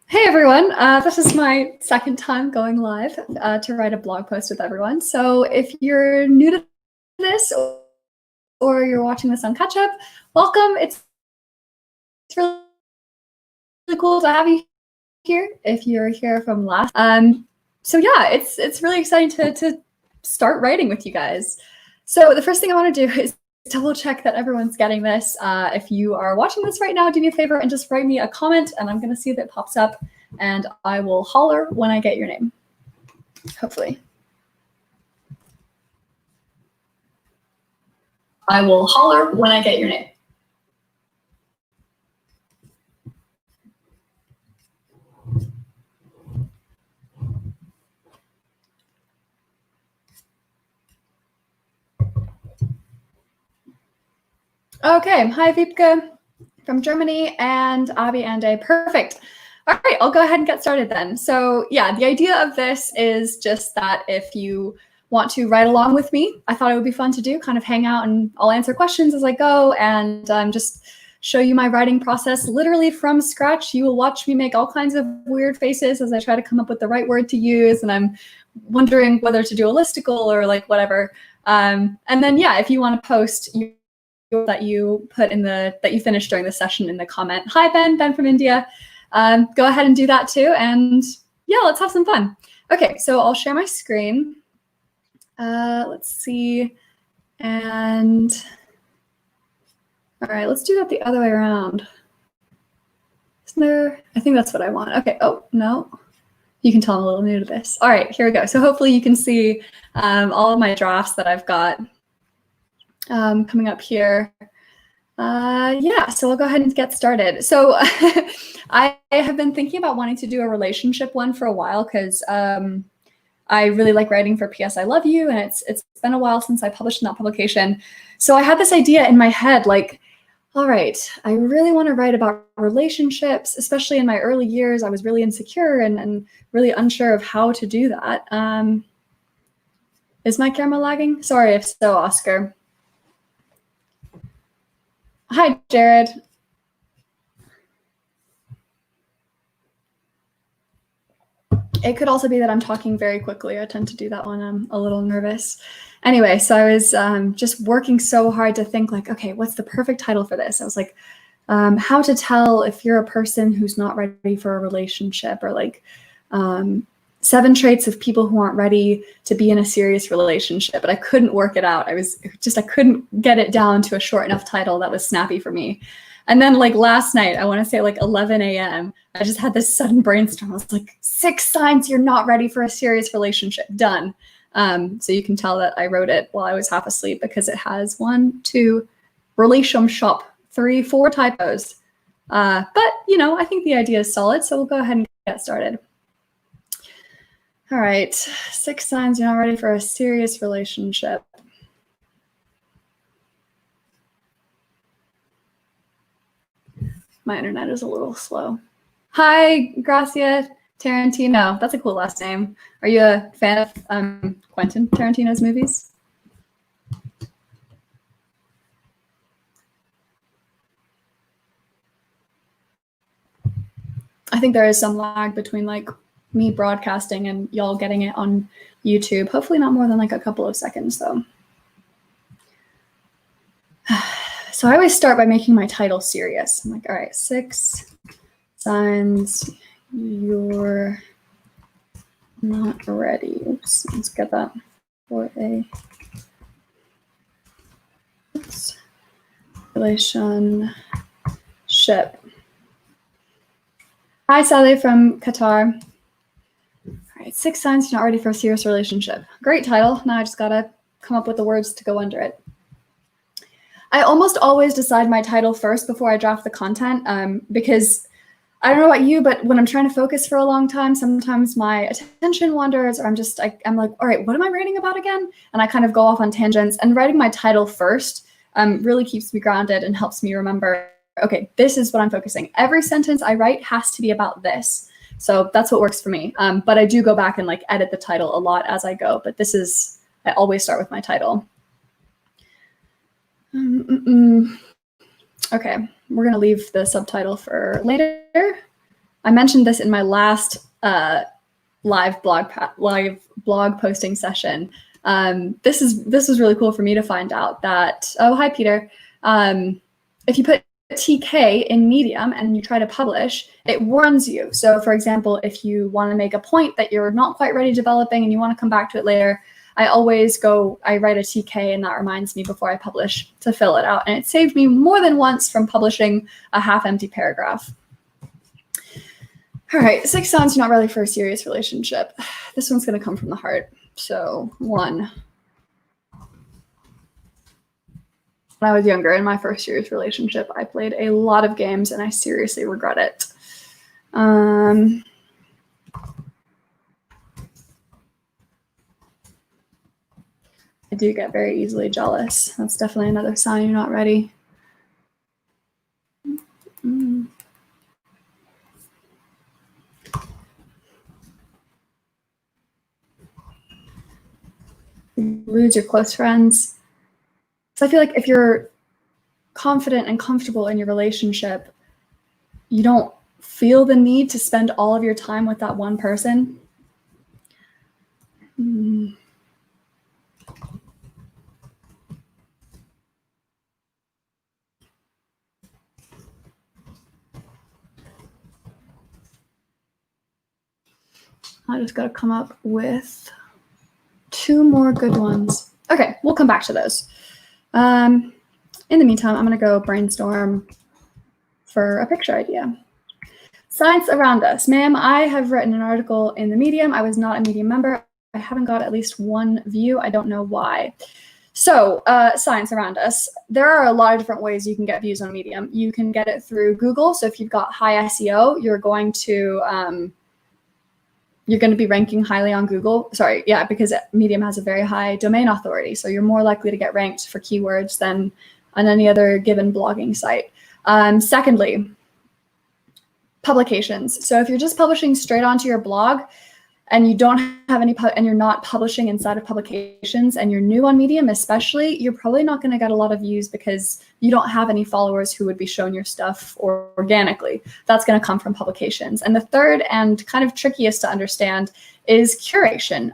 Hey everyone, this is my second time going live to write a blog post with everyone. So if you're new to this or you're watching this on catch up, welcome. It's really cool to have you here if you're here from last. So yeah, it's really exciting to start writing with you guys. So the first thing I want to do is double check that everyone's getting this. If you are watching this right now, do me a favor and just write me a comment, and I'm going to see if it pops up, and I will holler when I get your name, hopefully. I will holler when I get your name. Okay, hi Vipka from Germany and Abby and A. Perfect. All right, I'll go ahead and get started then. So yeah, the idea of this is just that if you want to write along with me, I thought it would be fun to do, kind of hang out, and I'll answer questions as I go and just show you my writing process literally from scratch. You will watch me make all kinds of weird faces as I try to come up with the right word to use, and I'm wondering whether to do a listicle or like whatever. And then yeah, if you want to post that you put in that you finished during the session in the comment. Hi Ben from India. Go ahead and do that too. And yeah, let's have some fun. Okay, so I'll share my screen. Let's see. And all right, let's do that the other way around. Isn't there? I think that's what I want. Okay, oh, no. You can tell I'm a little new to this. All right, here we go. So hopefully you can see all of my drafts that I've got coming up here. Yeah, so I'll go ahead and get started. So I have been thinking about wanting to do a relationship one for a while because I really like writing for PS I Love You, and it's been a while since I published in that publication. So I had this idea in my head, like, all right, I really want to write about relationships, especially in my early years. I was really insecure and really unsure of how to do that. Is my camera lagging? Sorry if so, Oscar. Hi, Jared. It could also be that I'm talking very quickly. I tend to do that when I'm a little nervous. Anyway, so I was just working so hard to think like, okay, what's the perfect title for this? I was like, how to tell if you're a person who's not ready for a relationship, or like 7 traits of people who aren't ready to be in a serious relationship. But I couldn't work it out. I couldn't get it down to a short enough title that was snappy for me. And then like last night, I want to say like 11 a.m., I just had this sudden brainstorm. I was like, 6 signs you're not ready for a serious relationship. Done. So you can tell that I wrote it while I was half asleep because it has 1, 2, relationship, 3, 4 typos. But, you know, I think the idea is solid. So we'll go ahead and get started. All right, 6 signs you're not ready for a serious relationship. My internet is a little slow. Hi, Gracia Tarantino. That's a cool last name. Are you a fan of Quentin Tarantino's movies? I think there is some lag between like me broadcasting and y'all getting it on YouTube. Hopefully not more than like a couple of seconds though. So I always start by making my title serious. I'm like, all right, 6 signs you're not ready. Oops, let's get that for a relationship. Hi, Sally from Qatar. All right, 6 signs you're not ready for a serious relationship. Great title. Now I just gotta come up with the words to go under it. I almost always decide my title first before I draft the content because I don't know about you, but when I'm trying to focus for a long time, sometimes my attention wanders, or I'm like, all right, what am I writing about again? And I kind of go off on tangents, and writing my title first really keeps me grounded and helps me remember, okay, this is what I'm focusing. Every sentence I write has to be about this. So that's what works for me. But I do go back and like edit the title a lot as I go, but I always start with my title. Okay, we're gonna leave the subtitle for later. I mentioned this in my last live blog posting session. This was really cool for me to find out that, oh, hi, Peter. If you put TK in Medium and you try to publish, it warns you. So for example, if you want to make a point that you're not quite ready developing and you want to come back to it later, I write a TK and that reminds me before I publish to fill it out. And it saved me more than once from publishing a half-empty paragraph. All right, 6 signs you're not ready for a serious relationship. This one's going to come from the heart. So 1. When I was younger, in my first serious relationship, I played a lot of games and I seriously regret it. I do get very easily jealous. That's definitely another sign you're not ready. You lose your close friends. So I feel like if you're confident and comfortable in your relationship, you don't feel the need to spend all of your time with that one person. I just got to come up with 2 more good ones. Okay, we'll come back to those. In the meantime, I'm going to go brainstorm for a picture idea. Science around us. Ma'am, I have written an article in the Medium. I was not a Medium member. I haven't got at least 1 view. I don't know why. So science around us. There are a lot of different ways you can get views on Medium. You can get it through Google. So if you've got high SEO, you're going to be ranking highly on Google. Sorry, yeah, because Medium has a very high domain authority. So you're more likely to get ranked for keywords than on any other given blogging site. Secondly, publications. So if you're just publishing straight onto your blog and you don't have any, and you're not publishing inside of publications and you're new on Medium especially, you're probably not going to get a lot of views because you don't have any followers who would be shown your stuff organically. That's going to come from publications. And the third and kind of trickiest to understand is curation.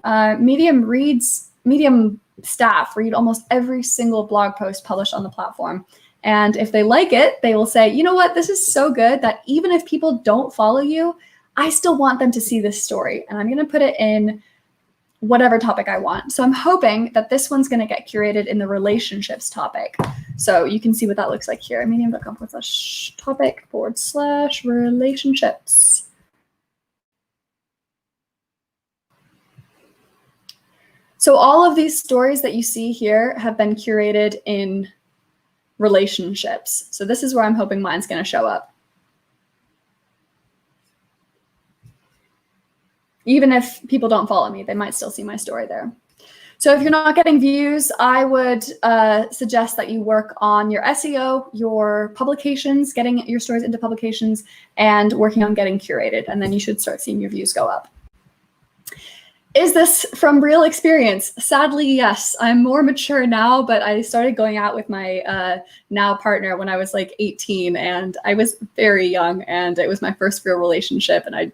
Medium staff read almost every single blog post published on the platform. And if they like it, they will say, you know what, this is so good that even if people don't follow you, I still want them to see this story. And I'm going to put it in whatever topic I want. So I'm hoping that this one's going to get curated in the relationships topic. So you can see what that looks like here. medium.com/topic/relationships. So all of these stories that you see here have been curated in relationships. So this is where I'm hoping mine's going to show up. Even if people don't follow me, they might still see my story there. So if you're not getting views, I would suggest that you work on your SEO, your publications, getting your stories into publications, and working on getting curated. And then you should start seeing your views go up. Is this from real experience? Sadly, yes. I'm more mature now, but I started going out with my now partner when I was like 18, and I was very young, and it was my first real relationship, and I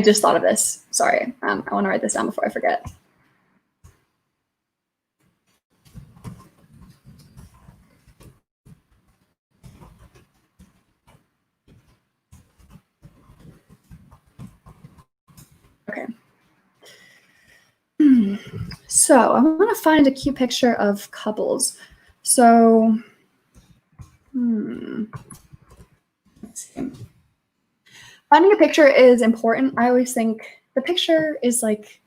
just thought of this. Sorry, I want to write this down before I forget. Okay. So I want to find a cute picture of couples. So, let's see. Finding a picture is important. I always think the picture is like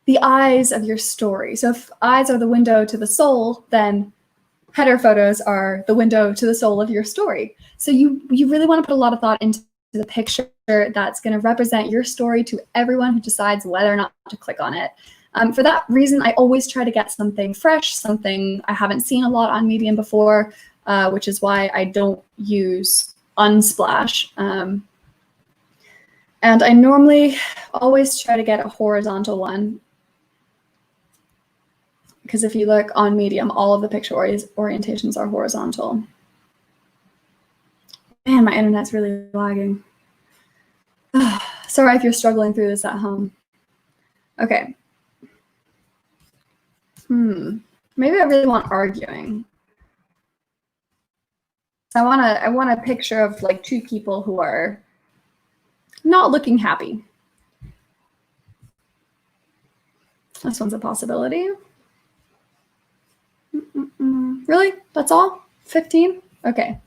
the eyes of your story. So if eyes are the window to the soul, then header photos are the window to the soul of your story. So you really want to put a lot of thought into the picture that's going to represent your story to everyone who decides whether or not to click on it. For that reason, I always try to get something fresh, something I haven't seen a lot on Medium before, which is why I don't use Unsplash. And I normally always try to get a horizontal one, Because if you look on Medium, all of the picture orientations are horizontal. Man, my internet's really lagging. Sorry if you're struggling through this at home. Okay. Maybe I really want arguing. I want a picture of like two people who are not looking happy. This one's a possibility. Really? That's all? 15? Okay.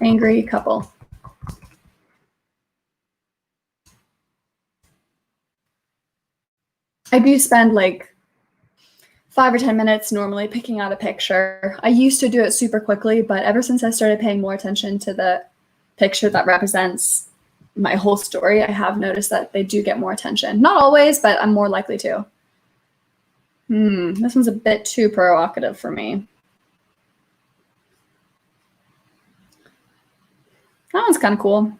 Angry couple. I do spend like 5 or 10 minutes normally picking out a picture. I used to do it super quickly, but ever since I started paying more attention to the picture that represents my whole story, I have noticed that they do get more attention. Not always, but I'm more likely to. This one's a bit too provocative for me. That one's kind of cool.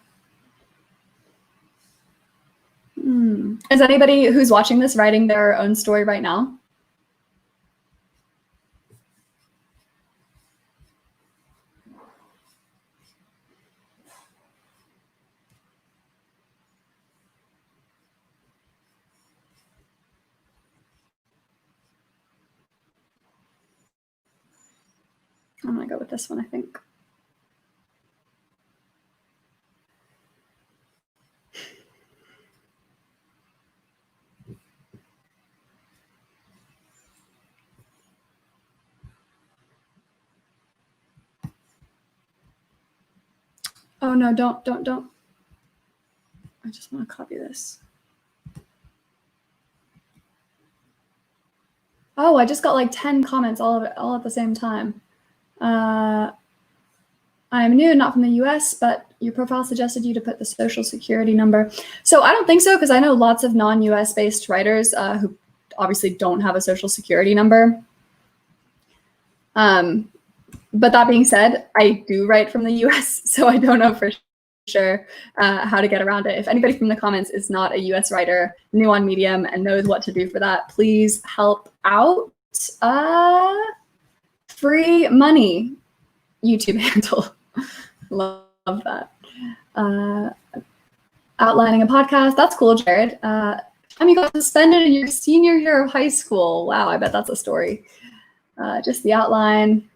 Is anybody who's watching this writing their own story right now? I'm gonna go with this one, I think. Oh no, don't. I just want to copy this. Oh, I just got like 10 comments all at the same time. I'm new, not from the US, but your profile suggested you to put the social security number. So I don't think so, because I know lots of non-US based writers who obviously don't have a social security number. But that being said, I do write from the US, so I don't know for sure how to get around it. If anybody from the comments is not a US writer, new on Medium, and knows what to do for that, please help out. Free money YouTube handle. Love that. Outlining a podcast. That's cool, Jared. Time you got suspended in your senior year of high school. Wow, I bet that's a story. Just the outline.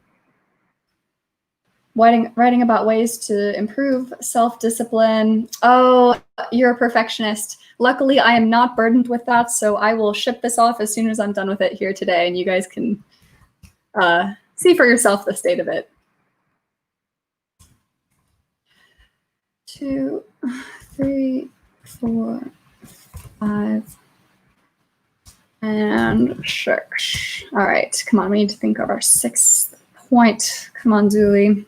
Writing about ways to improve self-discipline. Oh, you're a perfectionist. Luckily, I am not burdened with that, so I will ship this off as soon as I'm done with it here today, and you guys can see for yourself the state of it. 2, 3, 4, 5, and 6. All right, come on, we need to think of our 6th point. Come on, Julie.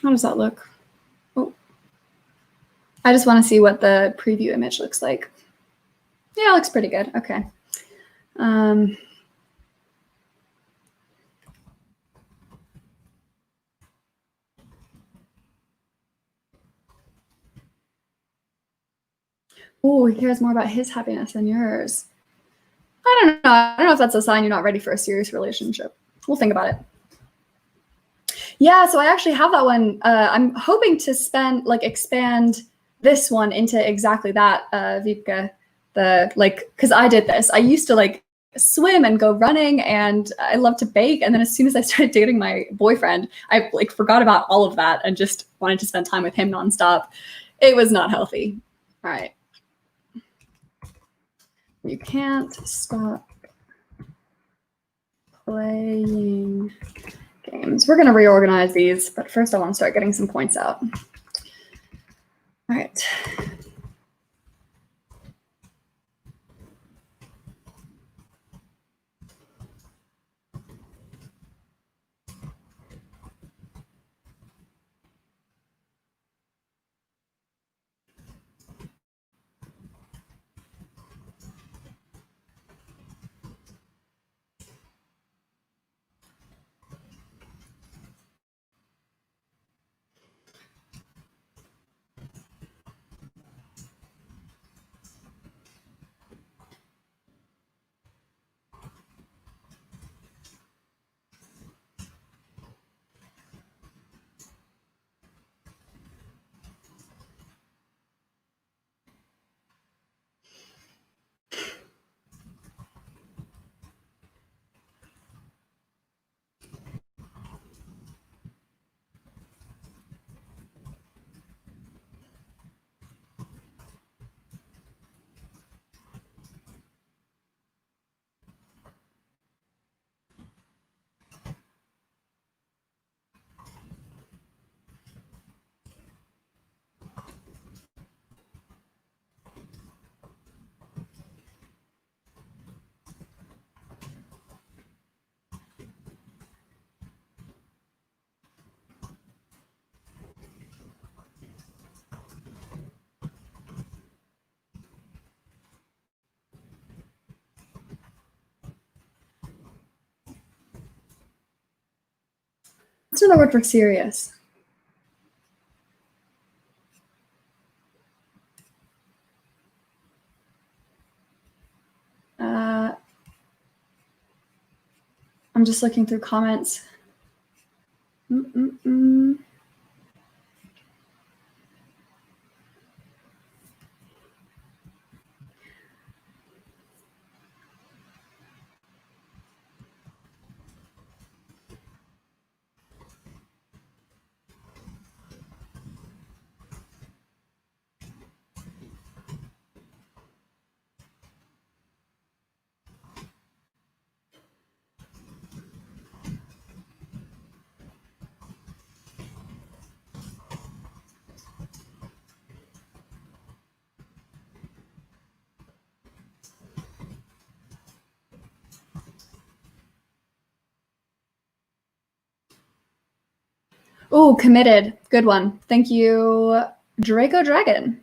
How does that look? Oh, I just want to see what the preview image looks like. Yeah, it looks pretty good. Okay. Oh, he cares more about his happiness than yours. I don't know. I don't know if that's a sign you're not ready for a serious relationship. We'll think about it. Yeah, so I actually have that one. I'm hoping to expand this one into exactly that, Vipka. Because I did this. I used to swim and go running, and I love to bake. And then as soon as I started dating my boyfriend, I forgot about all of that and just wanted to spend time with him nonstop. It was not healthy. All right. You can't stop playing games. We're going to reorganize these, but first I want to start getting some points out. All right. What's another word for serious? I'm just looking through comments. Oh, committed. Good one. Thank you, Draco Dragon.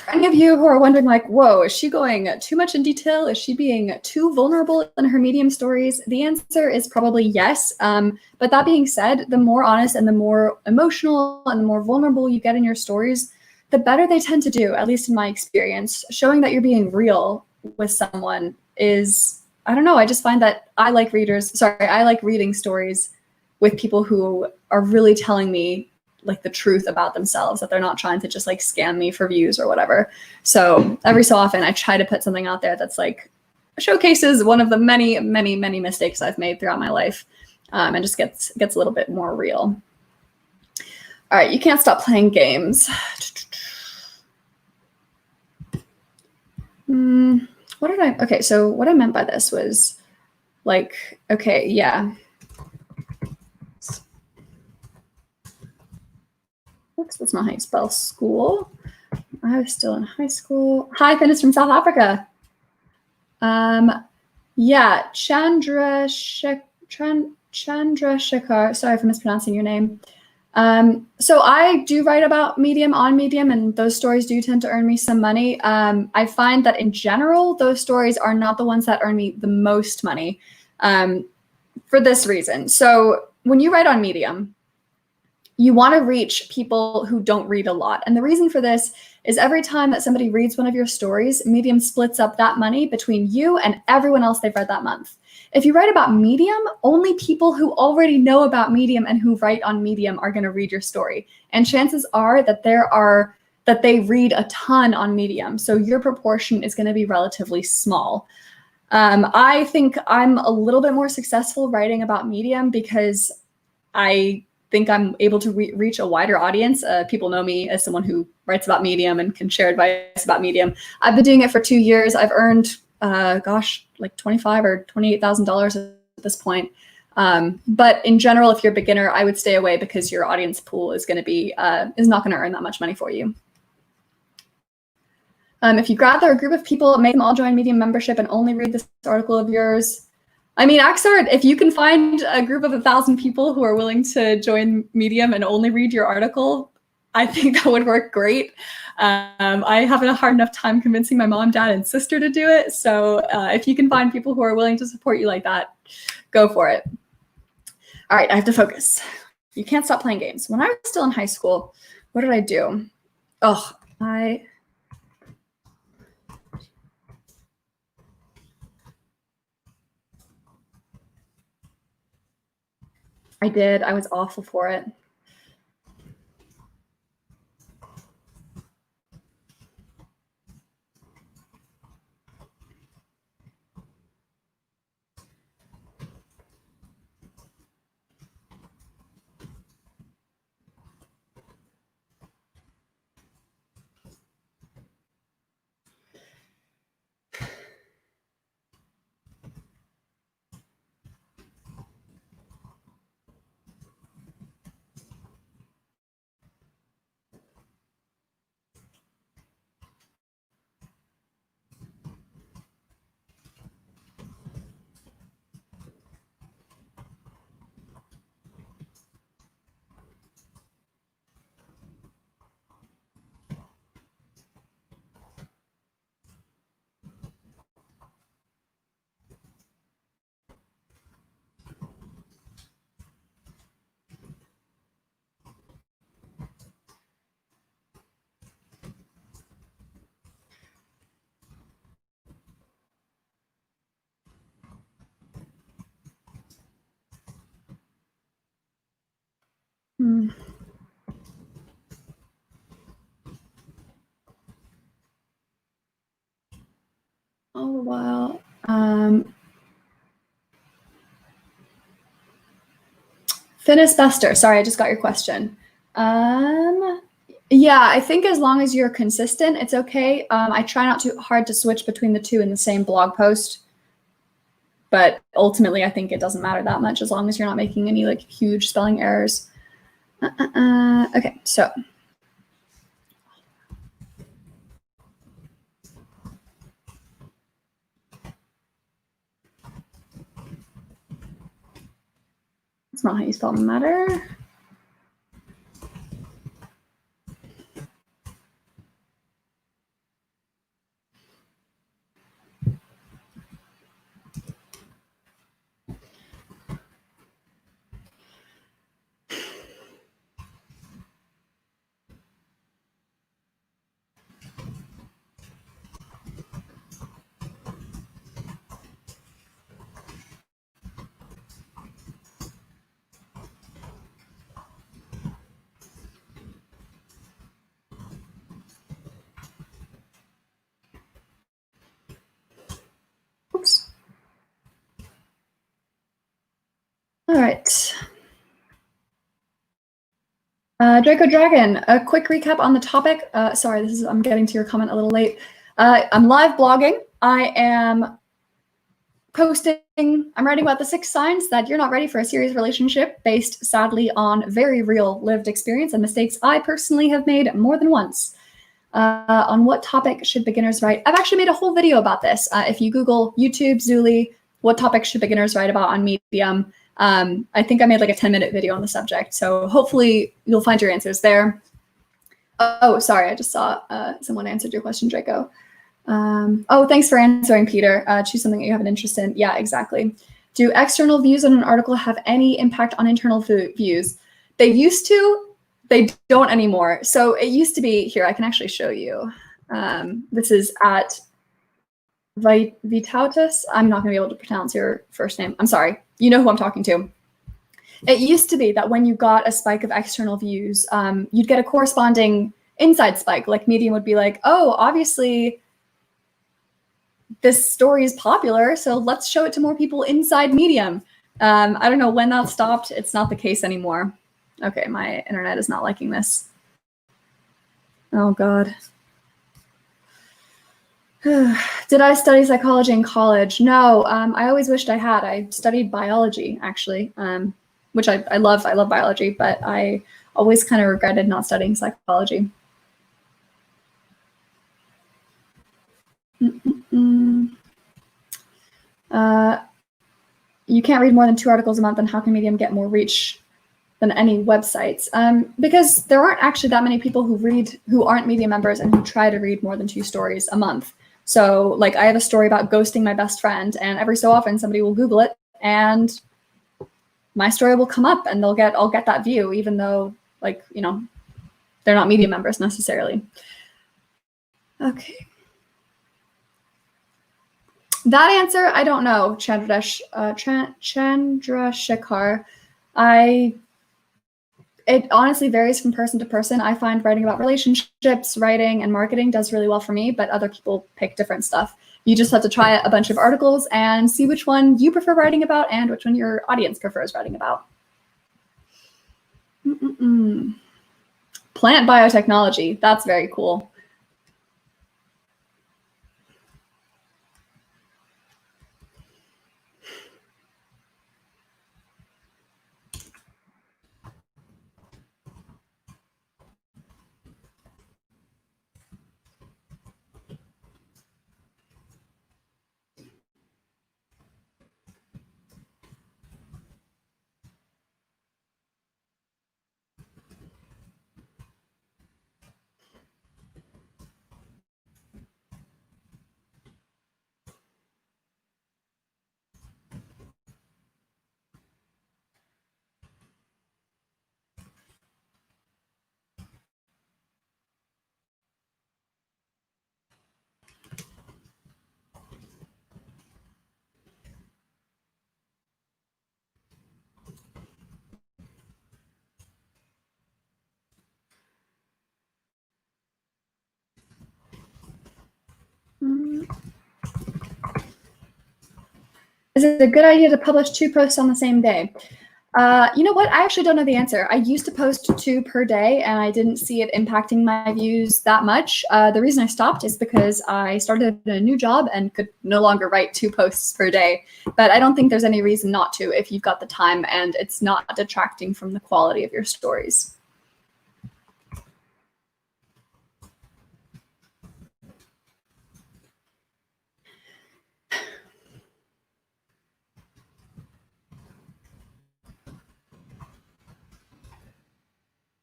For any of you who are wondering, like, whoa, is she going too much in detail? Is she being too vulnerable in her Medium stories? The answer is probably yes. But that being said, the more honest and the more emotional and the more vulnerable you get in your stories, the better they tend to do, at least in my experience. Showing that you're being real with someone is, I don't know, I just find that I like reading stories with people who are really telling me like the truth about themselves, that they're not trying to just like scam me for views or whatever. So every so often I try to put something out there that's like showcases one of the many, many, many mistakes I've made throughout my life, and just gets a little bit more real. All right, you can't stop playing games. What did I, okay, so what I meant by this was like, okay, yeah. Oops, that's not how you spell school. I was still in high school. Hi, Finis from South Africa. Yeah, Chandrasekhar. Sorry for mispronouncing your name. So I do write about Medium on Medium, and those stories do tend to earn me some money. I find that in general, those stories are not the ones that earn me the most money, for this reason. So when you write on Medium, you want to reach people who don't read a lot. And the reason for this is every time that somebody reads one of your stories, Medium splits up that money between you and everyone else they've read that month. If you write about Medium, only people who already know about Medium and who write on Medium are going to read your story. And chances are that they read a ton on Medium. So your proportion is going to be relatively small. I think I'm a little bit more successful writing about Medium because I think I'm able to reach a wider audience. People know me as someone who writes about Medium and can share advice about Medium. I've been doing it for 2 years. I've earned, like $25,000 or $28,000 at this point. But in general, if you're a beginner, I would stay away because your audience pool is going to be is not going to earn that much money for you. If you gather a group of people, make them all join Medium membership and only read this article of yours. I mean, Axard, if you can find a group of 1,000 people who are willing to join Medium and only read your article, I think that would work great. I haven't a hard enough time convincing my mom, dad, and sister to do it. So if you can find people who are willing to support you like that, go for it. All right, I have to focus. You can't stop playing games. When I was still in high school, what did I do? Oh, I did. I was awful for it. All the while. Finis Bester. Sorry, I just got your question. Yeah, I think as long as you're consistent, it's okay. I try not too hard to switch between the two in the same blog post, but ultimately, I think it doesn't matter that much as long as you're not making any like huge spelling errors. Okay, so. That's not how you spell matter. Oops. All right. Draco Dragon, a quick recap on the topic. Sorry, I'm getting to your comment a little late. I'm live blogging. I am posting, I'm writing about the 6 signs that you're not ready for a serious relationship based sadly on very real lived experience and mistakes I personally have made more than once. On what topic should beginners write? I've actually made a whole video about this. If you Google YouTube, Zuli, what topic should beginners write about on Medium? I think I made like a 10-minute video on the subject. So hopefully you'll find your answers there. Oh, sorry, I just saw someone answered your question, Draco. Oh, thanks for answering, Peter. Choose something that you have an interest in. Yeah, exactly. Do external views on an article have any impact on internal views? They used to. They don't anymore. So it used to be, here, I can actually show you. This is at Vitautus. I'm not going to be able to pronounce your first name. I'm sorry. You know who I'm talking to. It used to be that when you got a spike of external views, you'd get a corresponding inside spike. Like Medium would be like, oh, obviously this story is popular, so let's show it to more people inside Medium. I don't know when that stopped. It's not the case anymore. Okay, my internet is not liking this. Oh, God. Did I study psychology in college? No, I always wished I had. I studied biology, actually, which I love. I love biology, but I always kind of regretted not studying psychology. You can't read more than 2 articles a month, and how can Medium get more reach than any websites? Because there aren't actually that many people who aren't Medium members and who try to read more than 2 stories a month. So like I have a story about ghosting my best friend, and every so often somebody will Google it and my story will come up and I'll get that view, even though like, you know, they're not Medium members necessarily. Okay. That answer, I don't know, Chandrasekhar. It honestly varies from person to person. I find writing about relationships, writing, and marketing does really well for me, but other people pick different stuff. You just have to try a bunch of articles and see which one you prefer writing about and which one your audience prefers writing about. Plant biotechnology, that's very cool. Is it a good idea to publish 2 posts on the same day? You know what? I actually don't know the answer. I used to post 2 per day, and I didn't see it impacting my views that much. The reason I stopped is because I started a new job and could no longer write 2 posts per day. But I don't think there's any reason not to if you've got the time and it's not detracting from the quality of your stories.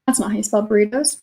That's not how you spell burritos.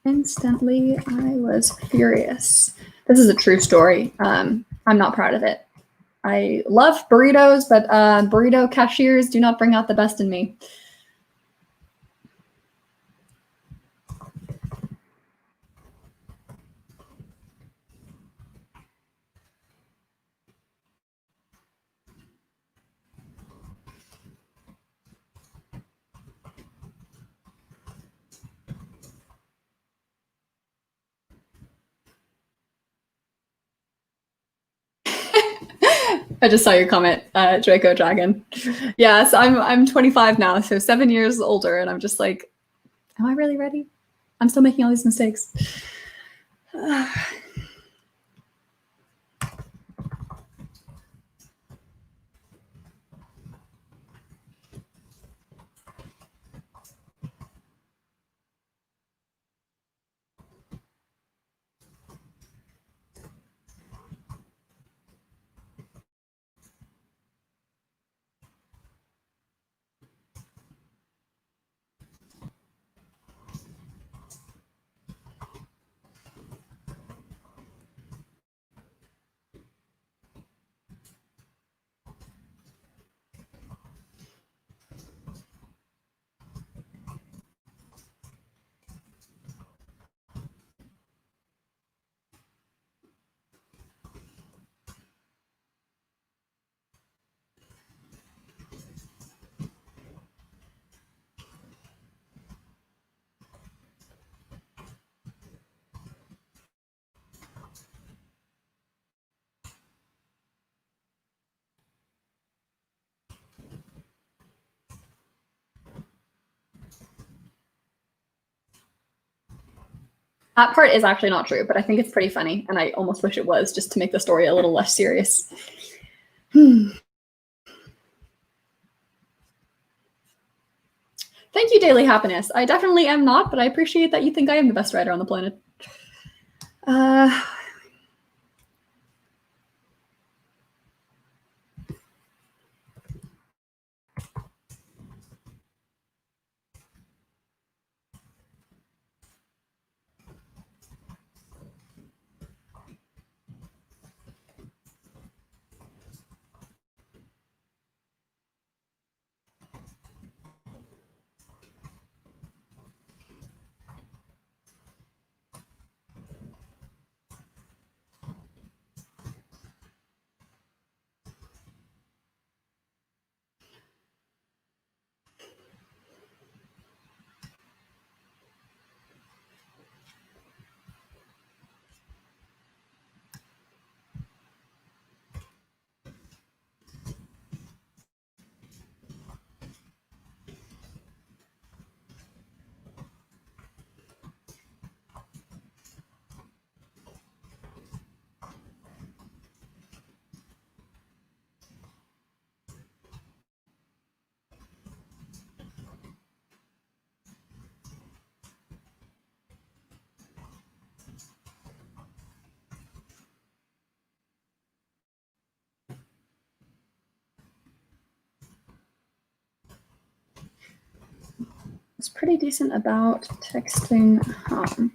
Instantly, I was furious. This is a true story. I'm not proud of it. I love burritos, but burrito cashiers do not bring out the best in me. I just saw your comment, Draco Dragon. Yeah, so I'm 25 now, so 7 years older, and I'm just like, am I really ready? I'm still making all these mistakes. That part is actually not true, but I think it's pretty funny, and I almost wish it was, just to make the story a little less serious. Thank you, Daily Happiness. I definitely am not, but I appreciate that you think I am the best writer on the planet. was pretty decent about texting home.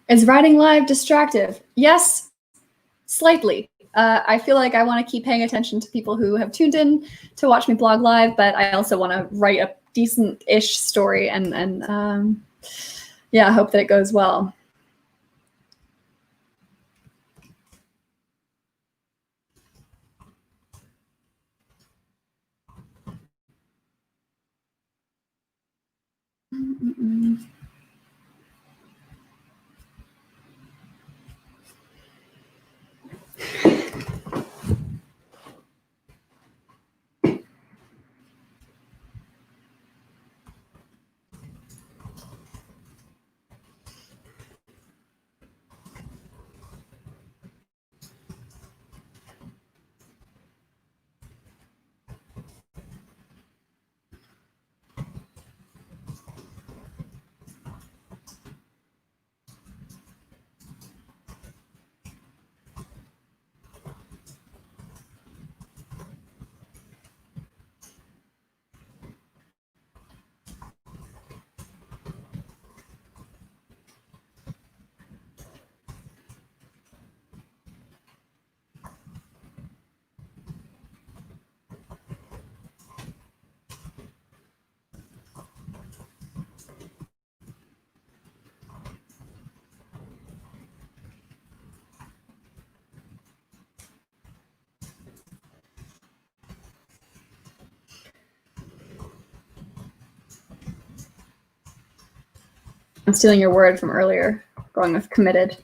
Is writing live distractive? Yes, slightly. I feel like I want to keep paying attention to people who have tuned in to watch me blog live, but I also want to write a decent-ish story and yeah, hope that it goes well. I'm stealing your word from earlier, going with committed.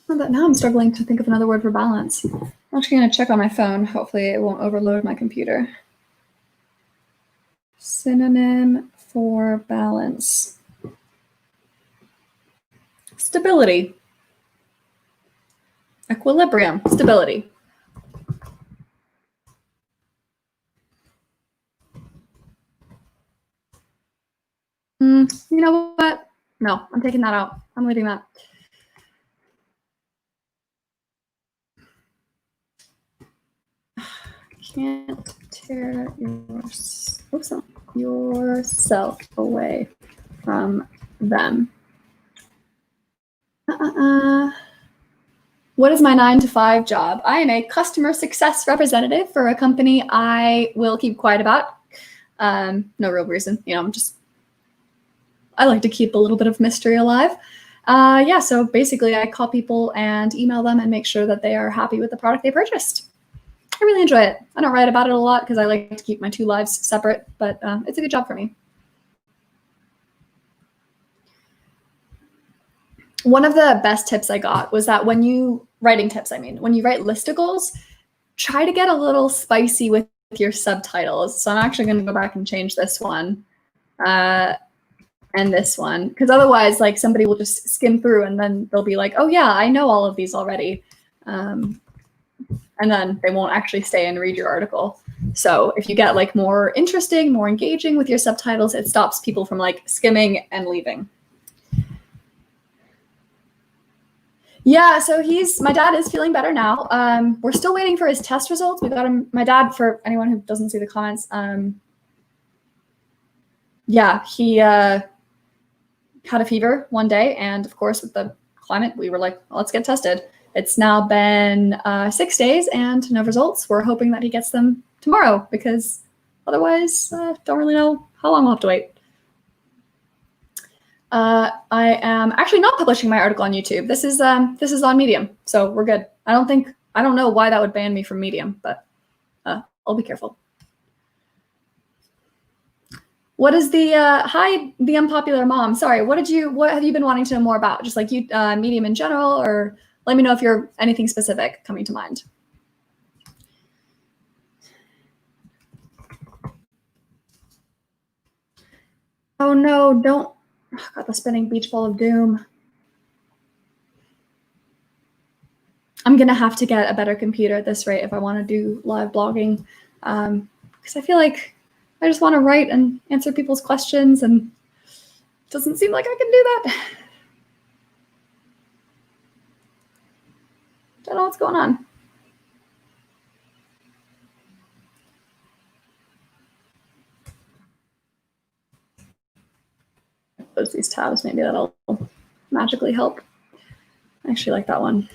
But now I'm struggling to think of another word for balance. I'm actually going to check on my phone. Hopefully it won't overload my computer. Synonym for balance. Stability. Equilibrium. Stability. You know what? No, I'm taking that out. I'm leaving that. Can't tear yourself away from them. What is my 9-to-5 job? I am a customer success representative for a company I will keep quiet about. No real reason. You know, I like to keep a little bit of mystery alive. Yeah, so basically I call people and email them and make sure that they are happy with the product they purchased. I really enjoy it. I don't write about it a lot because I like to keep my two lives separate, but it's a good job for me. One of the best tips I got was that when you write listicles, try to get a little spicy with your subtitles. So I'm actually going to go back and change this one and this one, because otherwise, like, somebody will just skim through and then they'll be like, oh yeah, I know all of these already. And then they won't actually stay and read your article. So if you get like more interesting, more engaging with your subtitles, it stops people from like skimming and leaving. Yeah, so my dad is feeling better now. We're still waiting for his test results. We got him, my dad, for anyone who doesn't see the comments, yeah, he had a fever one day, and of course with the climate, we were like, well, let's get tested. It's now been 6 days and no results. We're hoping that he gets them tomorrow, because otherwise, don't really know how long we'll have to wait. I am actually not publishing my article on YouTube. This is on Medium, so we're good. I don't know why that would ban me from Medium, but I'll be careful. What is the hi, the unpopular mom? Sorry, what have you been wanting to know more about? Just like Medium in general, or let me know if you're anything specific coming to mind. Oh no, don't. Oh, God, the spinning beach ball of doom. I'm gonna have to get a better computer at this rate if I want to do live blogging, because I feel like I just want to write and answer people's questions, and it doesn't seem like I can do that. Don't know what's going on. Close these tabs, maybe that'll magically help. I actually like that one.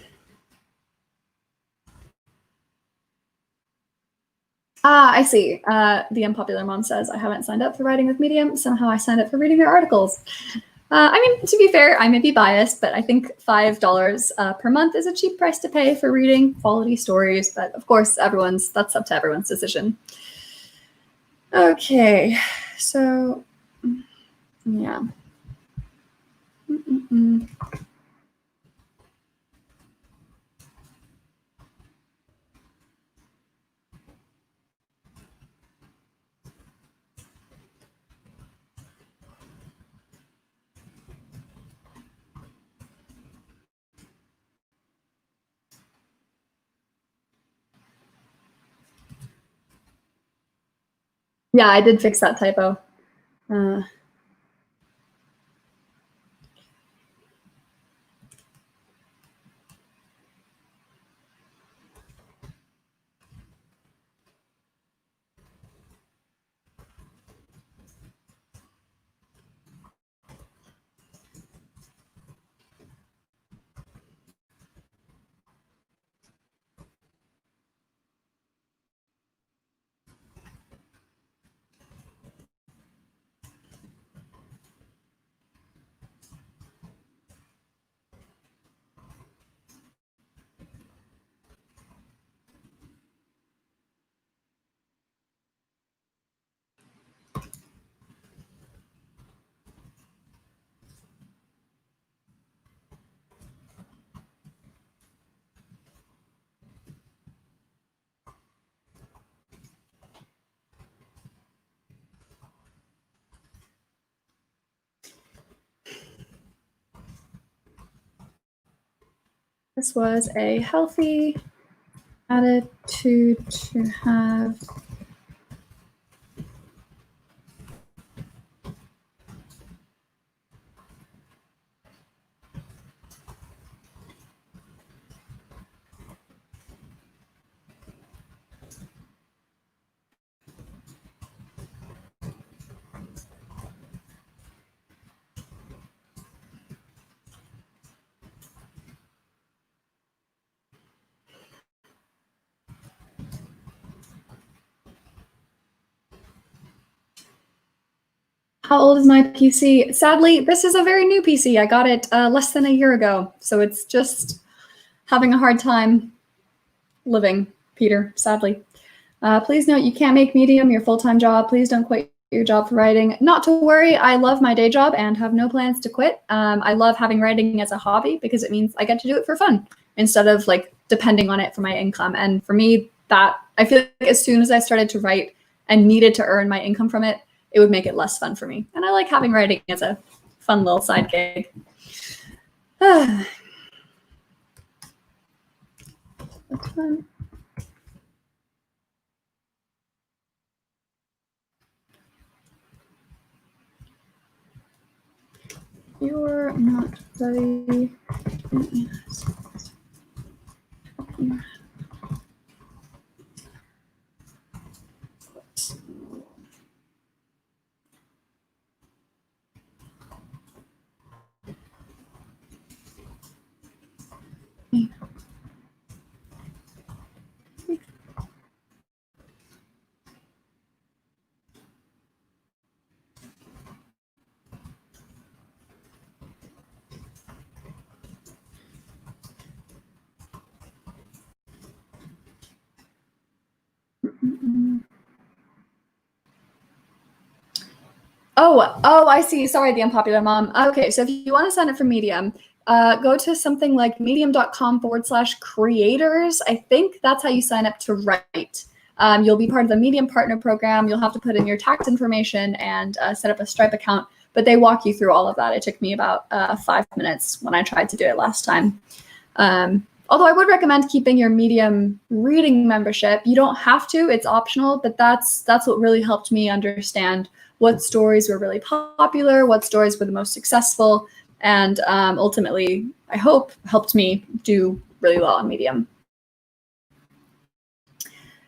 I see. The unpopular mom says, I haven't signed up for writing with Medium. Somehow I signed up for reading their articles. I mean, to be fair, I may be biased, but I think $5 per month is a cheap price to pay for reading quality stories. But of course, that's up to everyone's decision. Okay, so yeah. Yeah, I did fix that typo. This was a healthy attitude to have. How old is my PC? Sadly, this is a very new PC. I got it less than a year ago, so it's just having a hard time living, Peter, sadly. Please note you can't make Medium your full-time job. Please don't quit your job for writing. Not to worry, I love my day job and have no plans to quit. I love having writing as a hobby because it means I get to do it for fun instead of like depending on it for my income. And for me, that I feel like as soon as I started to write and needed to earn my income from it, it would make it less fun for me. And I like having writing as a fun little side gig. That's fun. You're not ready Oh, I see. Sorry, the unpopular mom. Okay, so if you want to sign up for Medium, go to something like medium.com/creators. I think that's how you sign up to write. You'll be part of the Medium Partner Program. You'll have to put in your tax information and set up a Stripe account, but they walk you through all of that. It took me about 5 minutes when I tried to do it last time. Although I would recommend keeping your Medium reading membership. You don't have to, it's optional, but that's what really helped me understand what stories were really popular, what stories were the most successful, and ultimately, I hope, helped me do really well on Medium.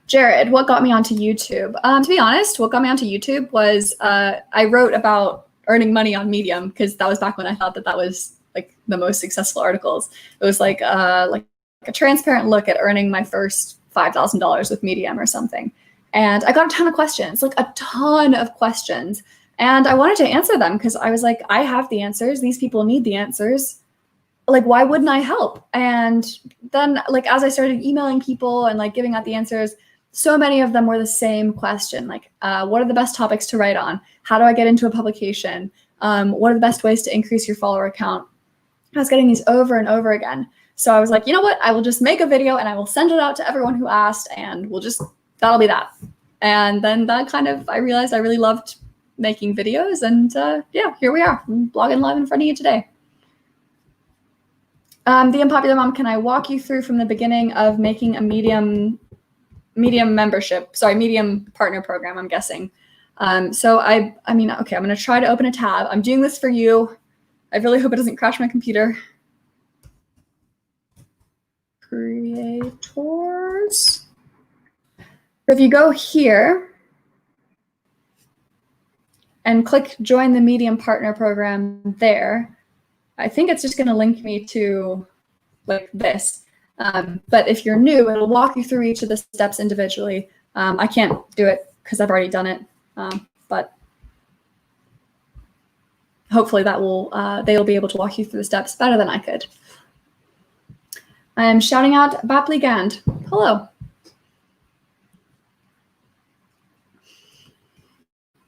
Jared, what got me onto YouTube? To be honest, what got me onto YouTube was I wrote about earning money on Medium because that was back when I thought that was like the most successful articles. It was like a transparent look at earning my first $5,000 with Medium or something. And I got a ton of questions, like a ton of questions. And I wanted to answer them because I was like, I have the answers. These people need the answers. Like, why wouldn't I help? And then like, as I started emailing people and like giving out the answers, so many of them were the same question. Like, what are the best topics to write on? How do I get into a publication? What are the best ways to increase your follower count? I was getting these over and over again. So I was like, you know what? I will just make a video and I will send it out to everyone who asked and that'll be that. And then that I realized I really loved making videos and yeah, here we are. I'm blogging live in front of you today. The Unpopular Mom, can I walk you through from the beginning of making a Medium membership? Sorry, Medium partner program, I'm guessing. So I mean, okay, I'm gonna try to open a tab. I'm doing this for you. I really hope it doesn't crash my computer. Creators. If you go here and click join the Medium partner program there, I think it's just going to link me to like this. But if you're new, it'll walk you through each of the steps individually. I can't do it because I've already done it, but hopefully they'll be able to walk you through the steps better than I could. I am shouting out Bapli Gand. Hello.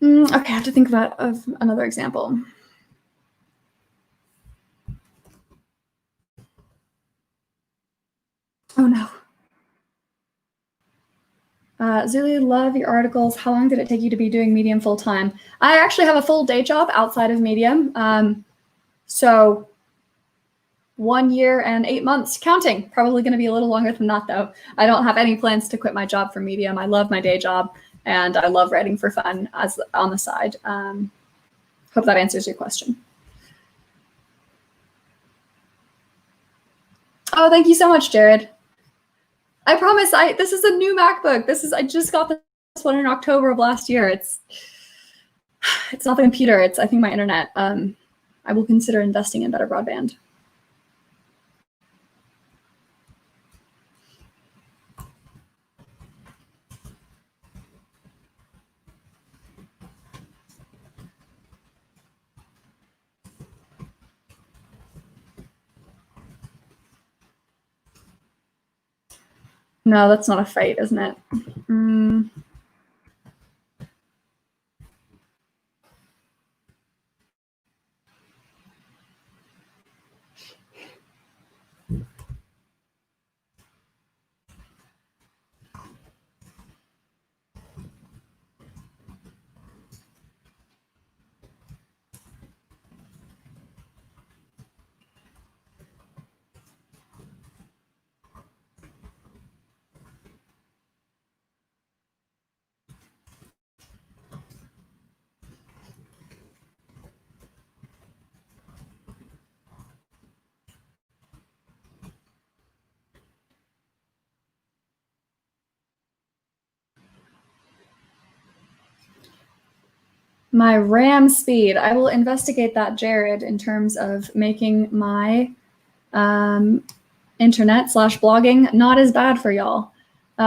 Okay, I have to think of another example. Oh no. Zuli, love your articles. How long did it take you to be doing Medium full time? I actually have a full day job outside of Medium. So 1 year and 8 months counting. Probably going to be a little longer than that though. I don't have any plans to quit my job for Medium. I love my day job and I love writing for fun on the side. Hope that answers your question. Oh, thank you so much, Jared. I promise this is a new MacBook. I just got this one in October of last year. It's not the computer, it's I think my internet. I will consider investing in better broadband. No, that's not a fight, isn't it? My RAM speed. I will investigate that, Jared, in terms of making my internet/blogging not as bad for y'all.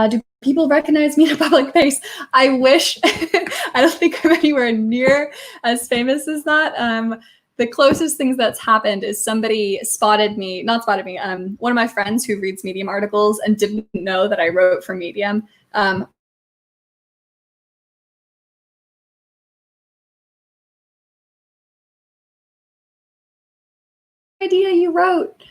Do people recognize me in a public place? I wish. I don't think I'm anywhere near as famous as that. The closest things that's happened is somebody spotted me, not spotted me, one of my friends who reads Medium articles and didn't know that I wrote for Medium. Idea you wrote.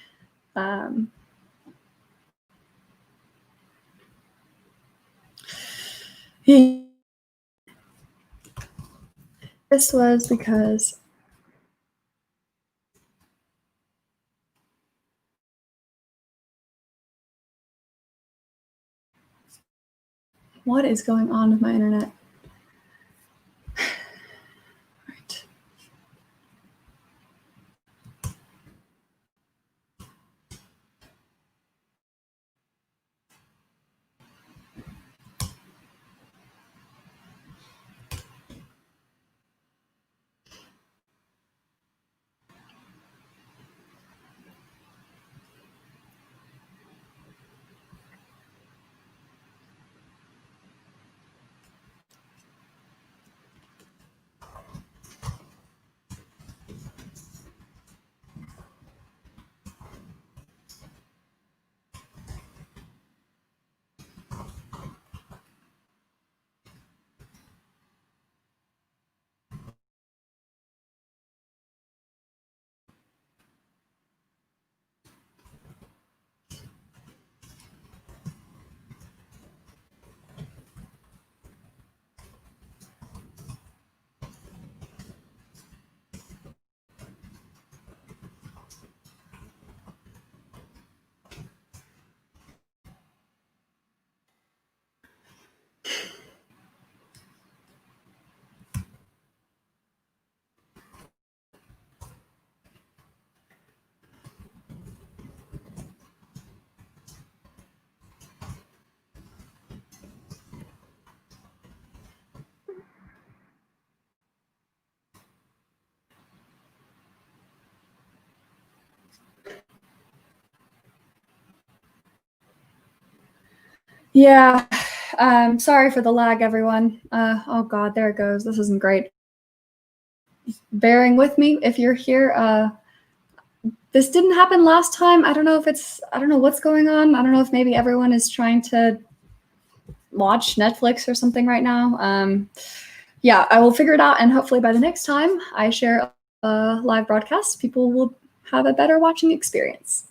This was because what is going on with my internet? Right. Yeah, sorry for the lag, everyone. Oh God, there it goes. This isn't great. Bearing with me if you're here. This didn't happen last time. I don't know what's going on. I don't know if maybe everyone is trying to watch Netflix or something right now. Yeah, I will figure it out, and hopefully by the next time I share a live broadcast, people will have a better watching experience.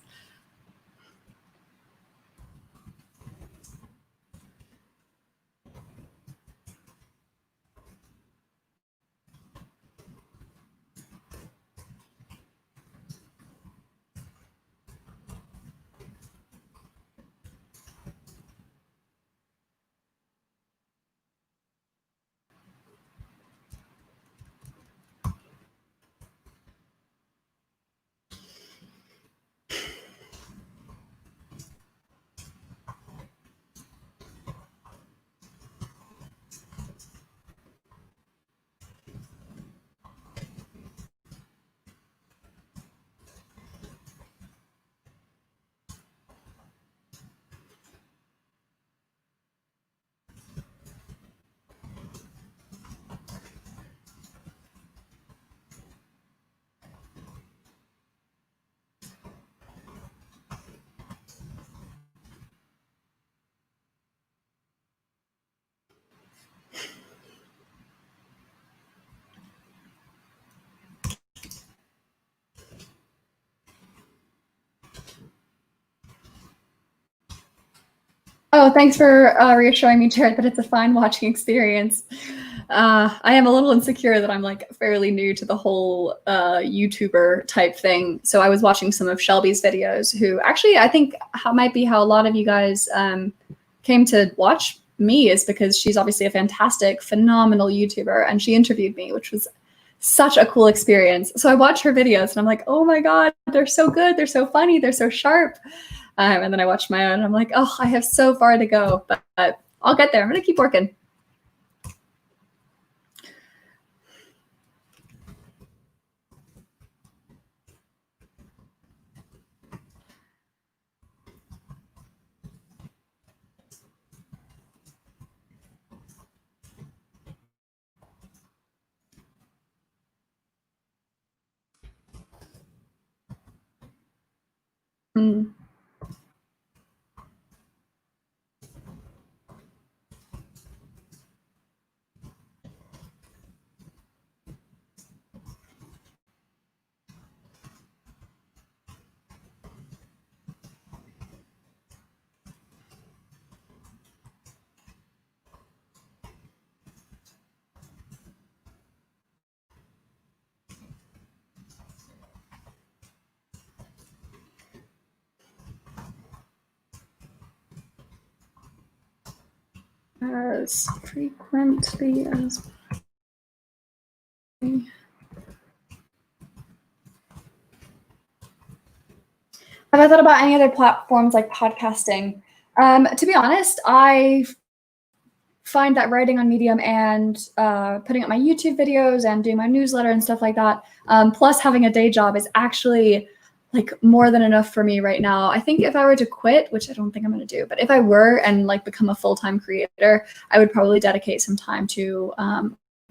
Oh, thanks for reassuring me, Jared, that it's a fine watching experience. I am a little insecure that I'm like fairly new to the whole YouTuber type thing. So I was watching some of Shelby's videos, who actually I think might be how a lot of you guys came to watch me, is because she's obviously a fantastic, phenomenal YouTuber, and she interviewed me, which was such a cool experience. So I watch her videos and I'm like, oh my God, they're so good. They're so funny. They're so sharp. And then I watched my own and I'm like, oh, I have so far to go, but I'll get there. I'm going to keep working. Mm. As frequently as have I thought about any other platforms like podcasting? To be honest, I find that writing on Medium and putting up my YouTube videos and doing my newsletter and stuff like that, plus having a day job, is actually like more than enough for me right now. I think if I were to quit, which I don't think I'm going to do, but if I were and like become a full-time creator, I would probably dedicate some time to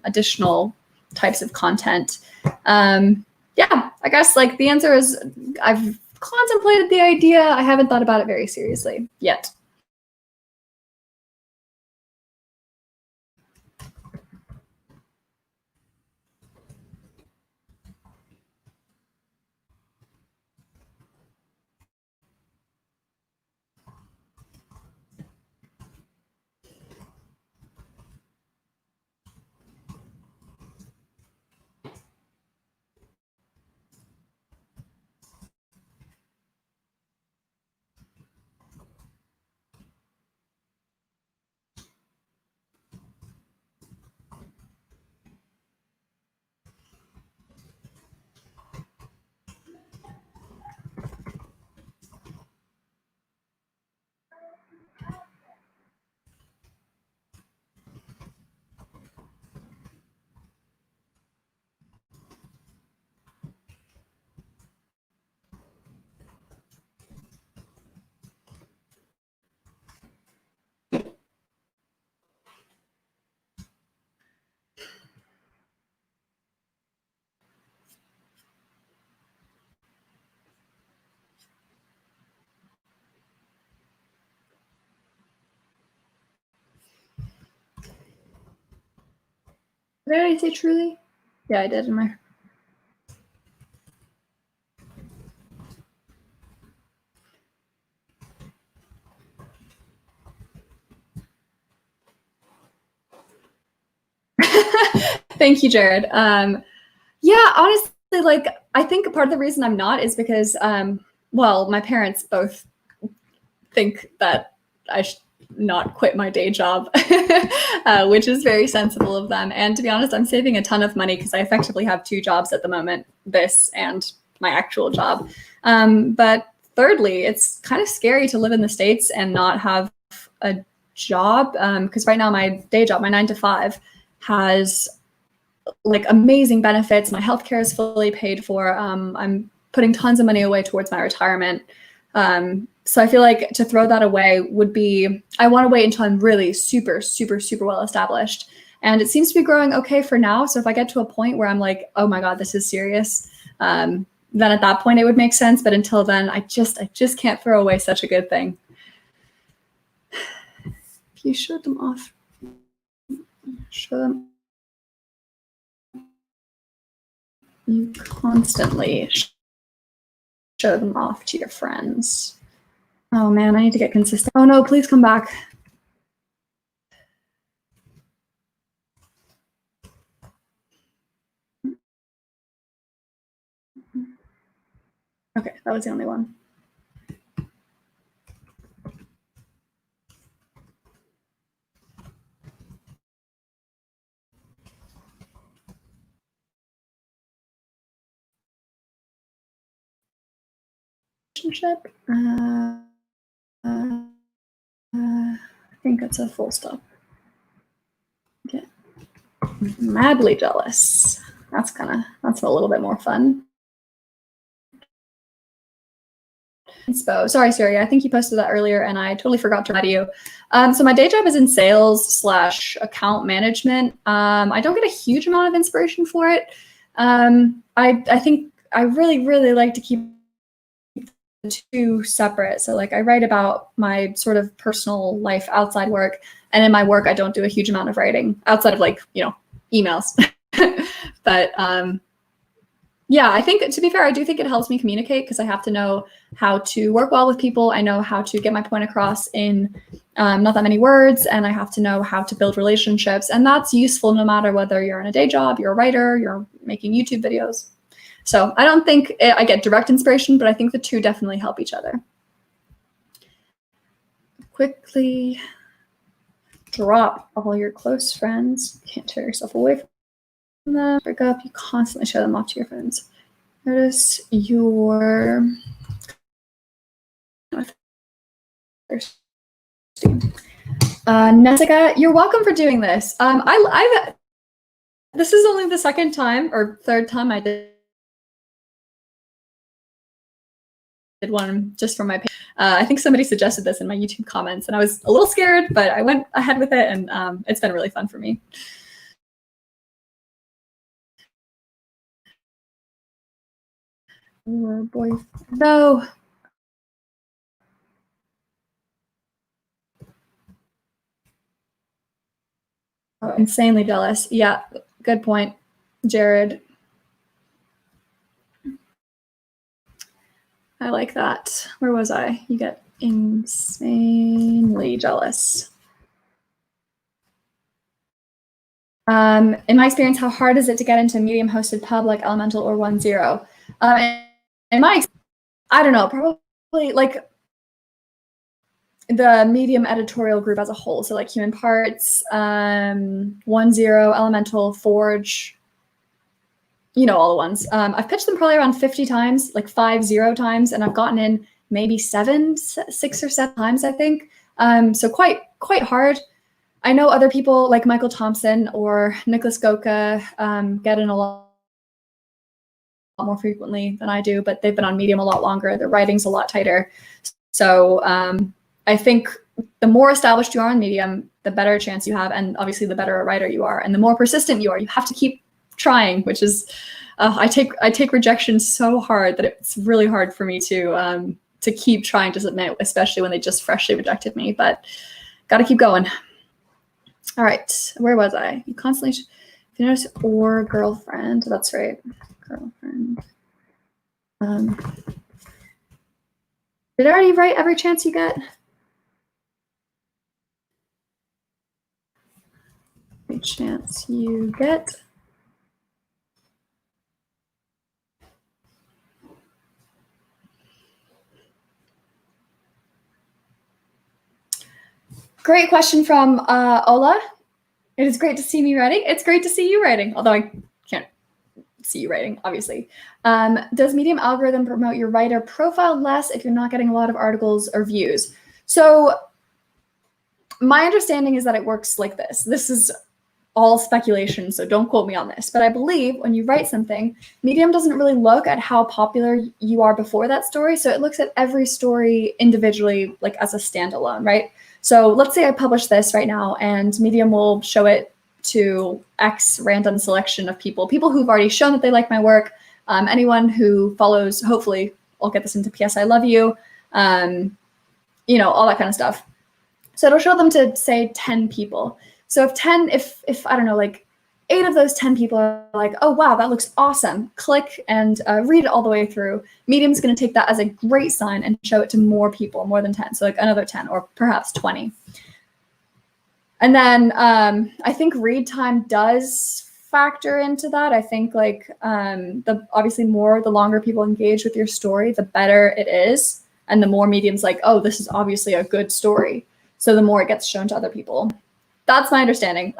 additional types of content. Yeah, I guess like the answer is I've contemplated the idea. I haven't thought about it very seriously yet. Did I say truly? Yeah, I did in my. Thank you, Jared. Yeah, honestly, like I think part of the reason I'm not is because, well, my parents both think that I should not quit my day job, which is very sensible of them. And to be honest, I'm saving a ton of money because I effectively have 2 jobs at the moment, this and my actual job. But thirdly, it's kind of scary to live in the States and not have a job, because right now my day job, my 9 to 5, has like amazing benefits. My healthcare is fully paid for. I'm putting tons of money away towards my retirement. So I feel like to throw that away would be, I want to wait until I'm really super, super, super well established. And it seems to be growing okay for now. So if I get to a point where I'm like, oh my God, this is serious, then at that point it would make sense. But until then, I just can't throw away such a good thing. If you showed them off, show them. You constantly show them off to your friends. Oh man, I need to get consistent. Oh no, please come back. Okay, that was the only one. Relationship. I think it's a full stop. Okay. Madly jealous. That's a little bit more fun. Inspo. Sorry, Siri. I think you posted that earlier and I totally forgot to reply to you. So my day job is in sales / account management. I don't get a huge amount of inspiration for it. I think I really, really like to keep two separate. So like I write about my sort of personal life outside work, and in my work I don't do a huge amount of writing outside of like, you know, emails. But yeah, I think, to be fair, I do think it helps me communicate because I have to know how to work well with people. I know how to get my point across in not that many words, and I have to know how to build relationships. And that's useful no matter whether you're in a day job, you're a writer, you're making YouTube videos. So I don't think I get direct inspiration, but I think the two definitely help each other. Quickly drop all your close friends. You can't tear yourself away from them. Break up, you constantly show them off to your friends. Notice your Nessica, you're welcome for doing this. This is only the second time or third time I did one just for my page. I think somebody suggested this in my YouTube comments, and I was a little scared, but I went ahead with it, and it's been really fun for me. No. Oh, insanely jealous. Yeah, good point, Jared. I like that. Where was I? You get insanely jealous. In my experience, how hard is it to get into a Medium hosted pub like Elemental or 1.0? In my experience, I don't know, probably like the Medium editorial group as a whole. So like Human Parts, 1.0, Elemental, Forge, you know, all the ones. I've pitched them probably around 50 times, like 50 times, and I've gotten in maybe 6 or 7 times, I think. So quite hard. I know other people like Michael Thompson or Nicholas Goka get in a lot more frequently than I do, but they've been on Medium a lot longer. Their writing's a lot tighter. So I think the more established you are on Medium, the better chance you have, and obviously the better a writer you are, and the more persistent you are. You have to keep trying, which is I take rejection so hard that it's really hard for me to keep trying to submit, especially when they just freshly rejected me. But got to keep going. All right, where was I? You constantly, if you notice, or girlfriend. That's right, girlfriend. Did I already write every chance you get? Every chance you get. Great question from Ola. It is great to see me writing. It's great to see you writing, although I can't see you writing, obviously. Does Medium algorithm promote your writer profile less if you're not getting a lot of articles or views? So my understanding is that it works like this. This is all speculation, so don't quote me on this. But I believe when you write something, Medium doesn't really look at how popular you are before that story. So it looks at every story individually, like as a standalone, right? So let's say I publish this right now, and Medium will show it to X random selection of people who've already shown that they like my work, anyone who follows, hopefully I'll get this into PS I love you, you know, all that kind of stuff. So it'll show them to, say, 10 people. So if I don't know, like 8 of those 10 people are like, oh, wow, that looks awesome, click and read it all the way through, Medium's going to take that as a great sign and show it to more people, more than 10. So like another 10 or perhaps 20. And then I think read time does factor into that. I think like obviously the longer people engage with your story, the better it is. And the more Medium's like, oh, this is obviously a good story. So the more it gets shown to other people. That's my understanding.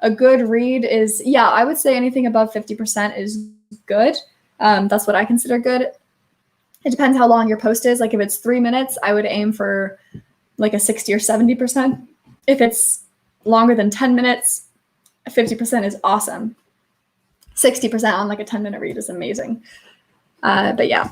A good read is, yeah, I would say anything above 50% is good. That's what I consider good. It depends how long your post is. Like if it's 3 minutes, I would aim for like a 60 or 70%. If it's longer than 10 minutes, 50% is awesome. 60% on like a 10-minute read is amazing. But yeah.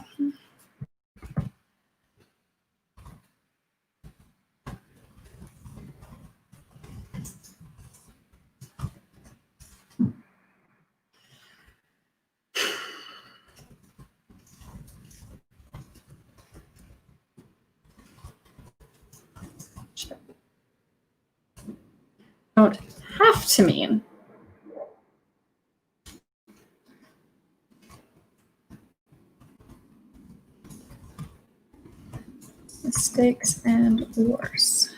don't have to mean. Mistakes and worse.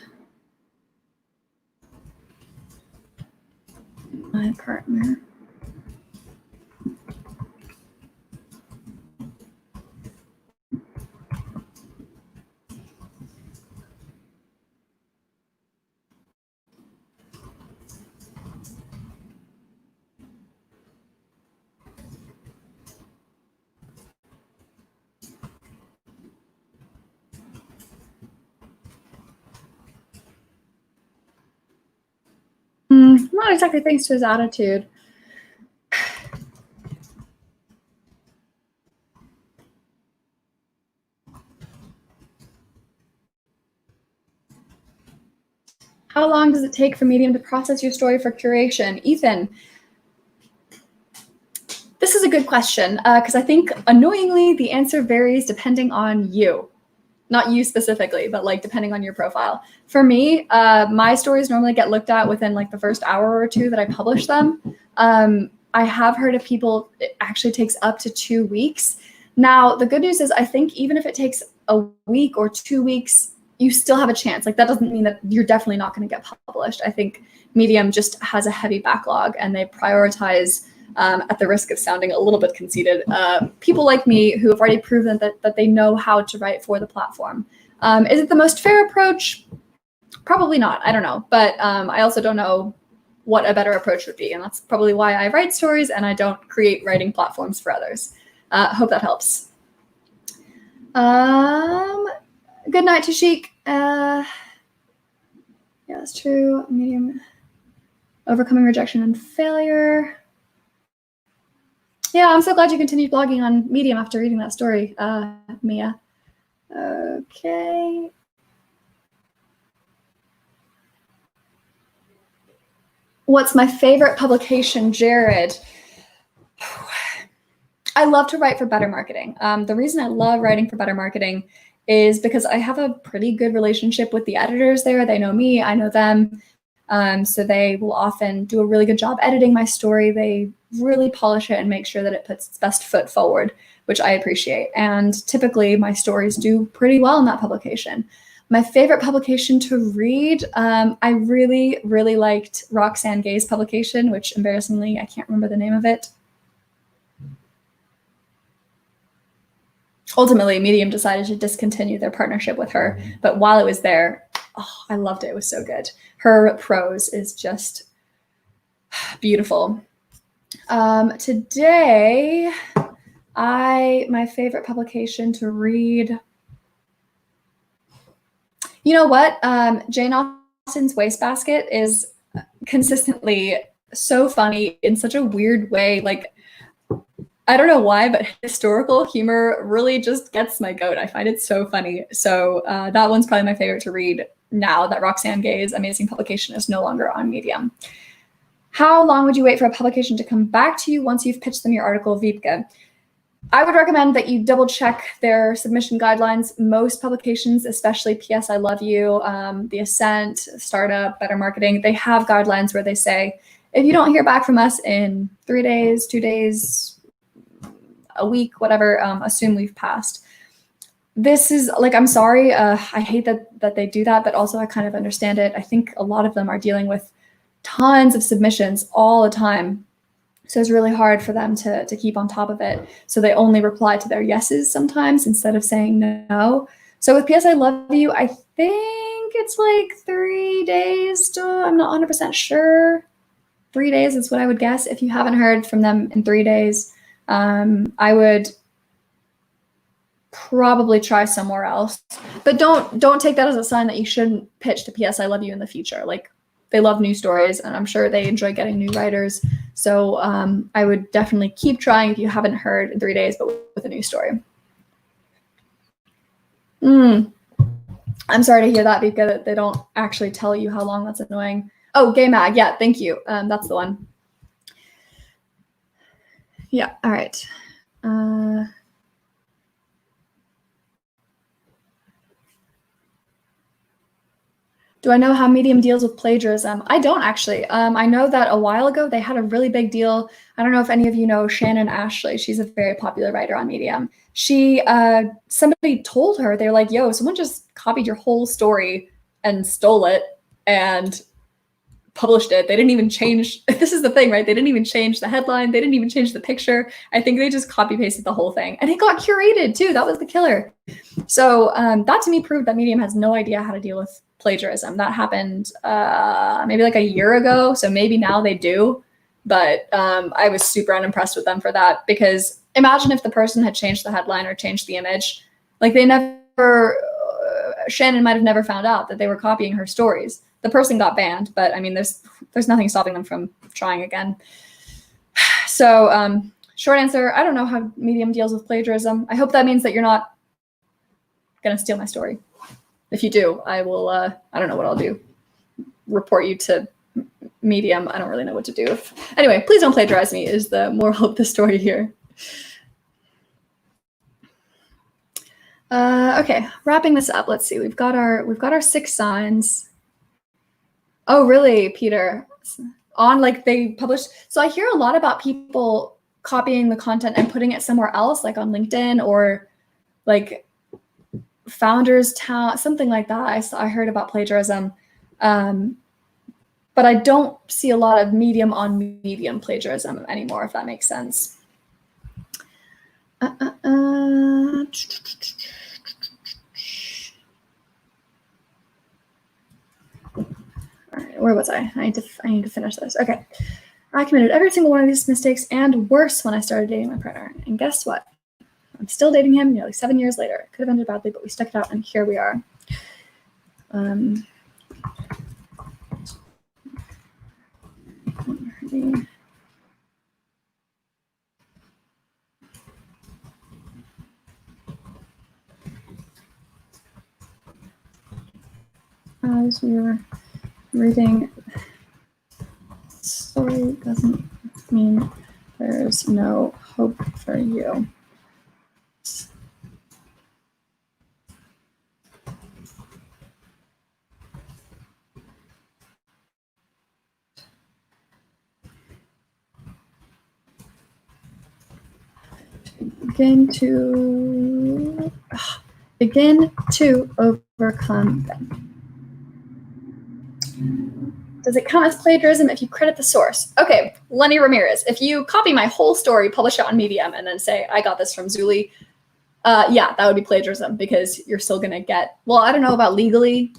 My partner. Not exactly thanks to his attitude. How long does it take for Medium to process your story for curation? Ethan, this is a good question because I think annoyingly the answer varies depending on you. Not you specifically, but like depending on your profile. For me, my stories normally get looked at within like the first hour or two that I publish them. I have heard of people, it actually takes up to 2 weeks. Now, the good news is I think even if it takes a week or 2 weeks, you still have a chance. Like that doesn't mean that you're definitely not going to get published. I think Medium just has a heavy backlog and they prioritize, at the risk of sounding a little bit conceited, people like me who have already proven that they know how to write for the platform. Is it the most fair approach? Probably not. I don't know. But I also don't know what a better approach would be. And that's probably why I write stories and I don't create writing platforms for others. Hope that helps. Good night, Tashik. Yeah, that's true. Medium. Overcoming rejection and failure. Yeah, I'm so glad you continued blogging on Medium after reading that story, Mia. Okay. What's my favorite publication, Jared? I love to write for Better Marketing. The reason I love writing for Better Marketing is because I have a pretty good relationship with the editors there. They know me, I know them. So they will often do a really good job editing my story. They really polish it and make sure that it puts its best foot forward, which I appreciate. And typically my stories do pretty well in that publication. My favorite publication to read, I really, really liked Roxane Gay's publication, which embarrassingly, I can't remember the name of it. Ultimately, Medium decided to discontinue their partnership with her. But while it was there, oh, I loved it. It was so good. Her prose is just beautiful. Today, my favorite publication to read. You know what? Jane Austen's Wastebasket is consistently so funny in such a weird way. Like, I don't know why, but historical humor really just gets my goat. I find it so funny. So that one's probably my favorite to read now that Roxane Gay's amazing publication is no longer on Medium. How long would you wait for a publication to come back to you once you've pitched them your article, Vipka? I would recommend that you double check their submission guidelines. Most publications, especially PS I Love You, The Ascent, Startup, Better Marketing, they have guidelines where they say, if you don't hear back from us in 3 days, 2 days, a week, whatever, assume we've passed. This is like, I'm sorry, I hate that they do that, but also I kind of understand it. I think a lot of them are dealing with tons of submissions all the time. So it's really hard for them to keep on top of it. So they only reply to their yeses sometimes instead of saying no. So with PS I Love You, I think it's like 3 days. I'm not 100% sure. 3 days is what I would guess. If you haven't heard from them in 3 days, I would probably try somewhere else. But don't take that as a sign that you shouldn't pitch to PS I Love You in the future. Like, they love new stories, and I'm sure they enjoy getting new writers. So I would definitely keep trying if you haven't heard in 3 days, but with a new story. I'm sorry to hear that, because that they don't actually tell you how long. That's annoying. Oh, Gay Mag. Yeah, thank you. That's the one. Yeah, all right. Do I know how Medium deals with plagiarism? I don't actually. I know that a while ago they had a really big deal. I don't know if any of you know Shannon Ashley. She's a very popular writer on Medium. Somebody told her, they're like, yo, someone just copied your whole story and stole it and published it. They didn't even change, this is the thing, right? They didn't even change the headline. They didn't even change the picture. I think they just copy pasted the whole thing. And it got curated too. That was the killer. So that to me proved that Medium has no idea how to deal with plagiarism. That happened maybe like a year ago. So maybe now they do. But I was super unimpressed with them for that, because imagine if the person had changed the headline or changed the image. Like they never, Shannon might have never found out that they were copying her stories. The person got banned, but I mean, there's nothing stopping them from trying again. So short answer, I don't know how Medium deals with plagiarism. I hope that means that you're not gonna steal my story. If you do, I will, I don't know what I'll do. Report you to Medium. I don't really know what to do. Anyway, please don't plagiarize me is the moral of the story here. Okay, wrapping this up. Let's see. We've got our 6 signs. Oh, really, Peter? On like they published. So I hear a lot about people copying the content and putting it somewhere else, like on LinkedIn or like Founders Town, something like that. I heard about plagiarism, but I don't see a lot of Medium on Medium plagiarism anymore, if that makes sense. All right, where was I? I need to finish this. Okay. I committed every single one of these mistakes and worse when I started dating my partner. And guess what? I'm still dating him nearly 7 years later. It could have ended badly, but we stuck it out, and here we are. As we were reading, story doesn't mean there's no hope for you. Begin to overcome them. Does it count as plagiarism if you credit the source? Okay, Lenny Ramirez, if you copy my whole story, publish it on Medium, and then say, I got this from Zuli, yeah, that would be plagiarism, because you're still going to get, well, I don't know about legally.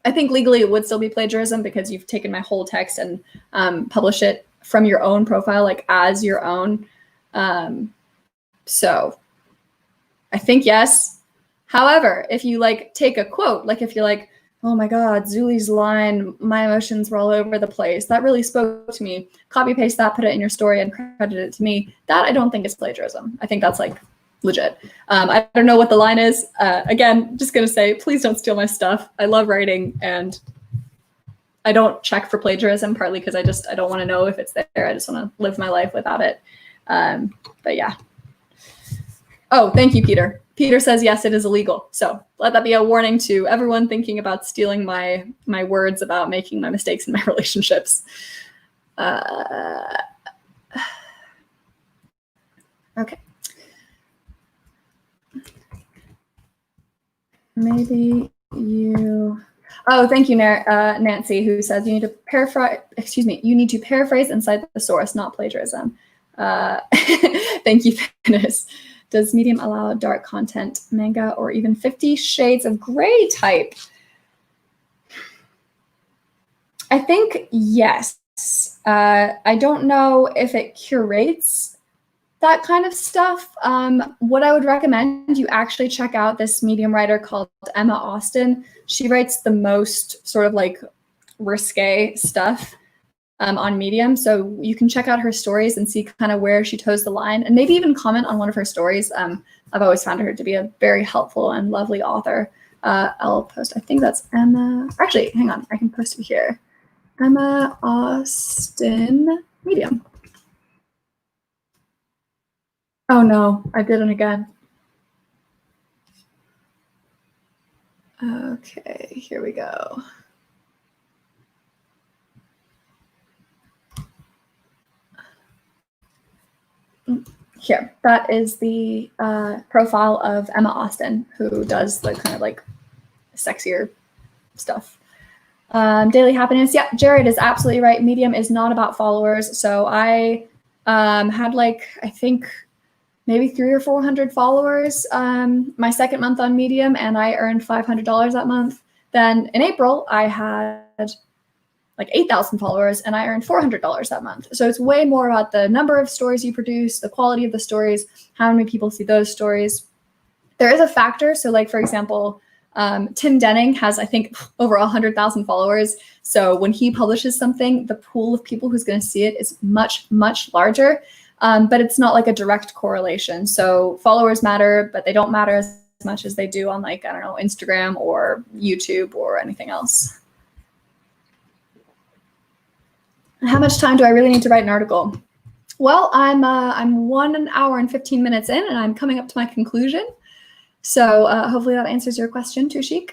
I think legally it would still be plagiarism because you've taken my whole text and published it from your own profile, like as your own. So I think yes. However, if you like take a quote, like if you're like, oh my God, Zuli's line, my emotions were all over the place. That really spoke to me. Copy paste that, put it in your story and credit it to me. That I don't think is plagiarism. I think that's like legit. I don't know what the line is. Again, just gonna say, please don't steal my stuff. I love writing and I don't check for plagiarism, partly because I don't want to know if it's there. I just want to live my life without it. But yeah. Oh, thank you, Peter. Peter says, yes, it is illegal. So let that be a warning to everyone thinking about stealing my words about making my mistakes in my relationships. Okay. Maybe you... Oh, thank you, Nancy, who says you need to paraphrase, you need to paraphrase and cite the source, not plagiarism. Thank you, Finis. Does Medium allow dark content, manga, or even 50 Shades of Grey type? I think yes. I don't know if it curates that kind of stuff. What I would recommend, you actually check out this Medium writer called Emma Austin. She writes the most sort of like risque stuff on Medium. So you can check out her stories and see kind of where she toes the line and maybe even comment on one of her stories. I've always found her to be a very helpful and lovely author. I'll post, I think that's Emma. Actually, hang on, I can post it here. Emma Austin Medium. Oh no, I did it again. Okay, here we go. Here, that is the profile of Emma Austin, who does the kind of like sexier stuff. Daily happiness. Yeah, Jared is absolutely right. Medium is not about followers. So I had like, I think maybe 300 or 400 followers my second month on Medium, and I earned $500 that month. Then in April, I had like 8,000 followers and I earned $400 that month. So it's way more about the number of stories you produce, the quality of the stories, how many people see those stories. There is a factor. So like, for example, Tim Denning has, I think, over 100,000 followers. So when he publishes something, the pool of people who's going to see it is much, much larger. But it's not like a direct correlation. So followers matter, but they don't matter as much as they do on like, I don't know, Instagram or YouTube or anything else. How much time do I really need to write an article? Well, I'm 1 hour and 15 minutes in, and I'm coming up to my conclusion. So hopefully that answers your question, Tushik.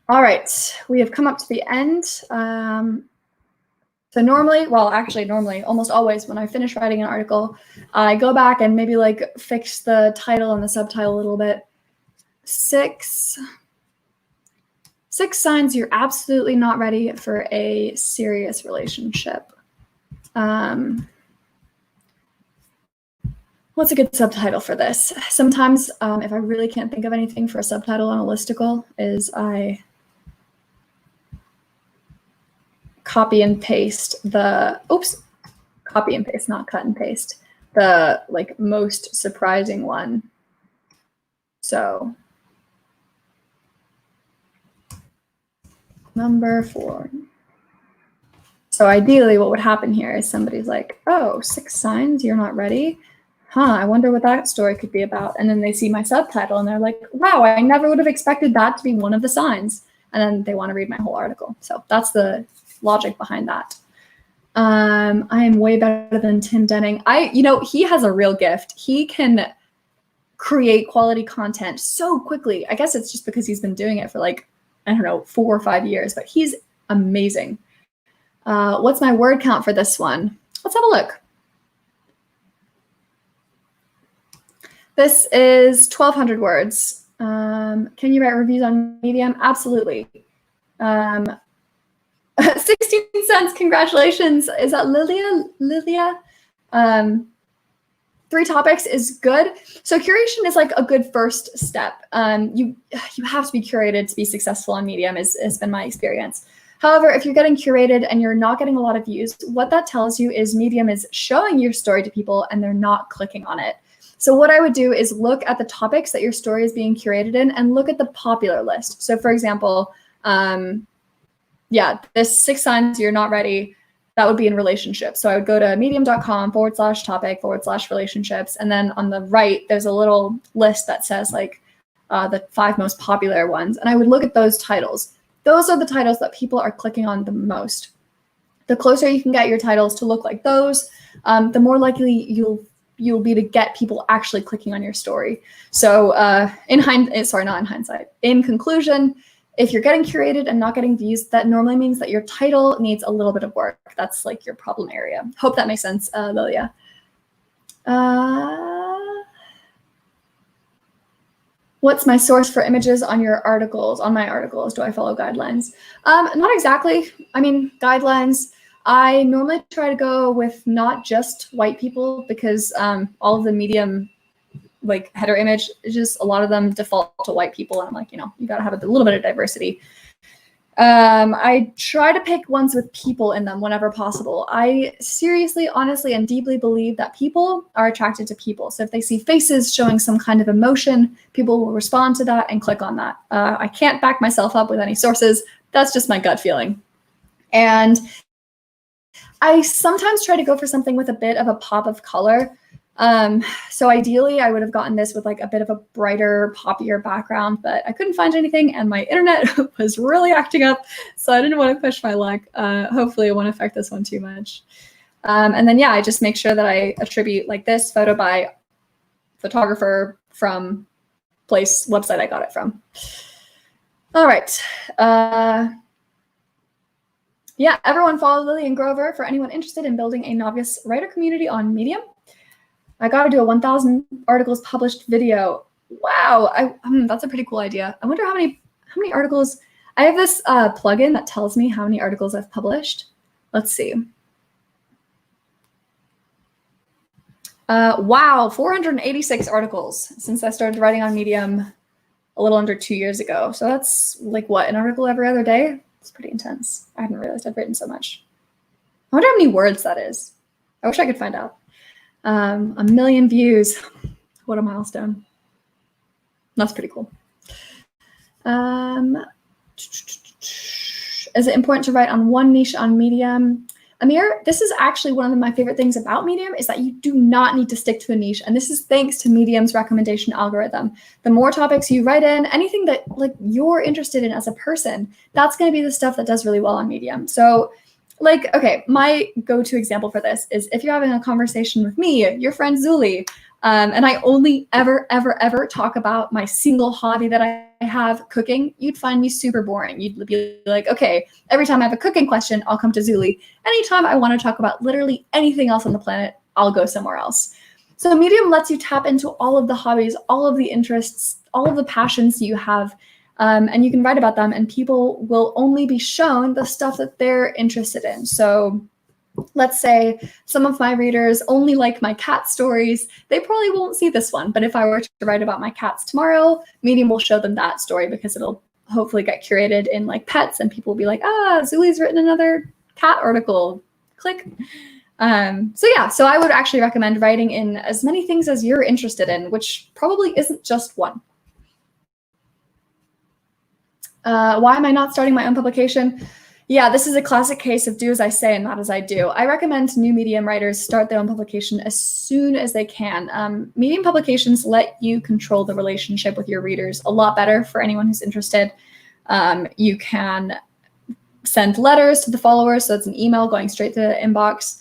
All right, we have come up to the end. So normally, almost always when I finish writing an article, I go back and maybe like fix the title and the subtitle a little bit. Six signs you're absolutely not ready for a serious relationship. What's a good subtitle for this? Sometimes if I really can't think of anything for a subtitle on a listicle, is I copy and paste the, copy and paste, not cut and paste, the like most surprising one. So number 4. So ideally what would happen here is somebody's like, oh, 6 signs you're not ready. I wonder what that story could be about. And then they see my subtitle and they're like, wow, I never would have expected that to be one of the signs. And then they want to read my whole article. So that's the logic behind that. I am way better than Tim Denning. He has a real gift. He can create quality content so quickly. I guess it's just because he's been doing it for like, I don't know, 4 or 5 years, but he's amazing. What's my word count for this one? Let's have a look. This is 1,200 words. Can you write reviews on Medium? Absolutely. 16 cents, congratulations. Is that Lilia? 3 topics is good. So curation is like a good first step. You have to be curated to be successful on Medium has been my experience. However, if you're getting curated and you're not getting a lot of views, what that tells you is Medium is showing your story to people and they're not clicking on it. So what I would do is look at the topics that your story is being curated in and look at the popular list. So for example, this 6 signs you're not ready, that would be in relationships. So I would go to medium.com/topic/relationships. And then on the right, there's a little list that says like the 5 most popular ones. And I would look at those titles. Those are the titles that people are clicking on the most. The closer you can get your titles to look like those, the more likely you'll be to get people actually clicking on your story. So in conclusion, if you're getting curated and not getting views, that normally means that your title needs a little bit of work. That's like your problem area. Hope that makes sense, Lilia. What's my source for images on your articles? On my articles, do I follow guidelines? Not exactly. I mean, guidelines, I normally try to go with not just white people because all of the Medium like header image is just a lot of them default to white people. And I'm like, you gotta have a little bit of diversity. I try to pick ones with people in them whenever possible. I seriously, honestly, and deeply believe that people are attracted to people. So if they see faces showing some kind of emotion, people will respond to that and click on that. I can't back myself up with any sources. That's just my gut feeling. And I sometimes try to go for something with a bit of a pop of color. So ideally I would have gotten this with like a bit of a brighter, poppier background, but I couldn't find anything and my internet was really acting up. So I didn't want to push my luck. Hopefully it won't affect this one too much. And then, yeah, I just make sure that I attribute like this photo by photographer from place, website I got it from. All right. Yeah, everyone follow Lily and Grover for anyone interested in building a novice writer community on Medium. I got to do a 1,000 articles published video. Wow, that's a pretty cool idea. I wonder how many articles. I have this plugin that tells me how many articles I've published. Let's see. Wow, 486 articles since I started writing on Medium a little under 2 years ago. So that's like what, an article every other day? It's pretty intense. I hadn't realized I've written so much. I wonder how many words that is. I wish I could find out. 1 million views. What a milestone. That's pretty cool. Is it important to write on one niche on Medium? Amir, this is actually one of my favorite things about Medium is that you do not need to stick to a niche. And this is thanks to Medium's recommendation algorithm. The more topics you write in, anything that like you're interested in as a person, that's going to be the stuff that does really well on Medium. So like, okay, my go-to example for this is if you're having a conversation with me, your friend Zuli, and I only ever talk about my single hobby that I have, cooking, you'd find me super boring. You'd be like, okay, every time I have a cooking question, I'll come to Zuli. Anytime I want to talk about literally anything else on the planet, I'll go somewhere else. So Medium lets you tap into all of the hobbies, all of the interests, all of the passions you have, and you can write about them, and people will only be shown the stuff that they're interested in. So let's say some of my readers only like my cat stories. They probably won't see this one, but if I were to write about my cats tomorrow, Medium will show them that story because it'll hopefully get curated in like pets and people will be like, ah, Zuli's written another cat article, click. So yeah, so I would actually recommend writing in as many things as you're interested in, which probably isn't just one. Why am I not starting my own publication? Yeah, this is a classic case of do as I say and not as I do. I recommend new Medium writers start their own publication as soon as they can. Medium publications let you control the relationship with your readers a lot better for anyone who's interested. You can send letters to the followers, so it's an email going straight to the inbox.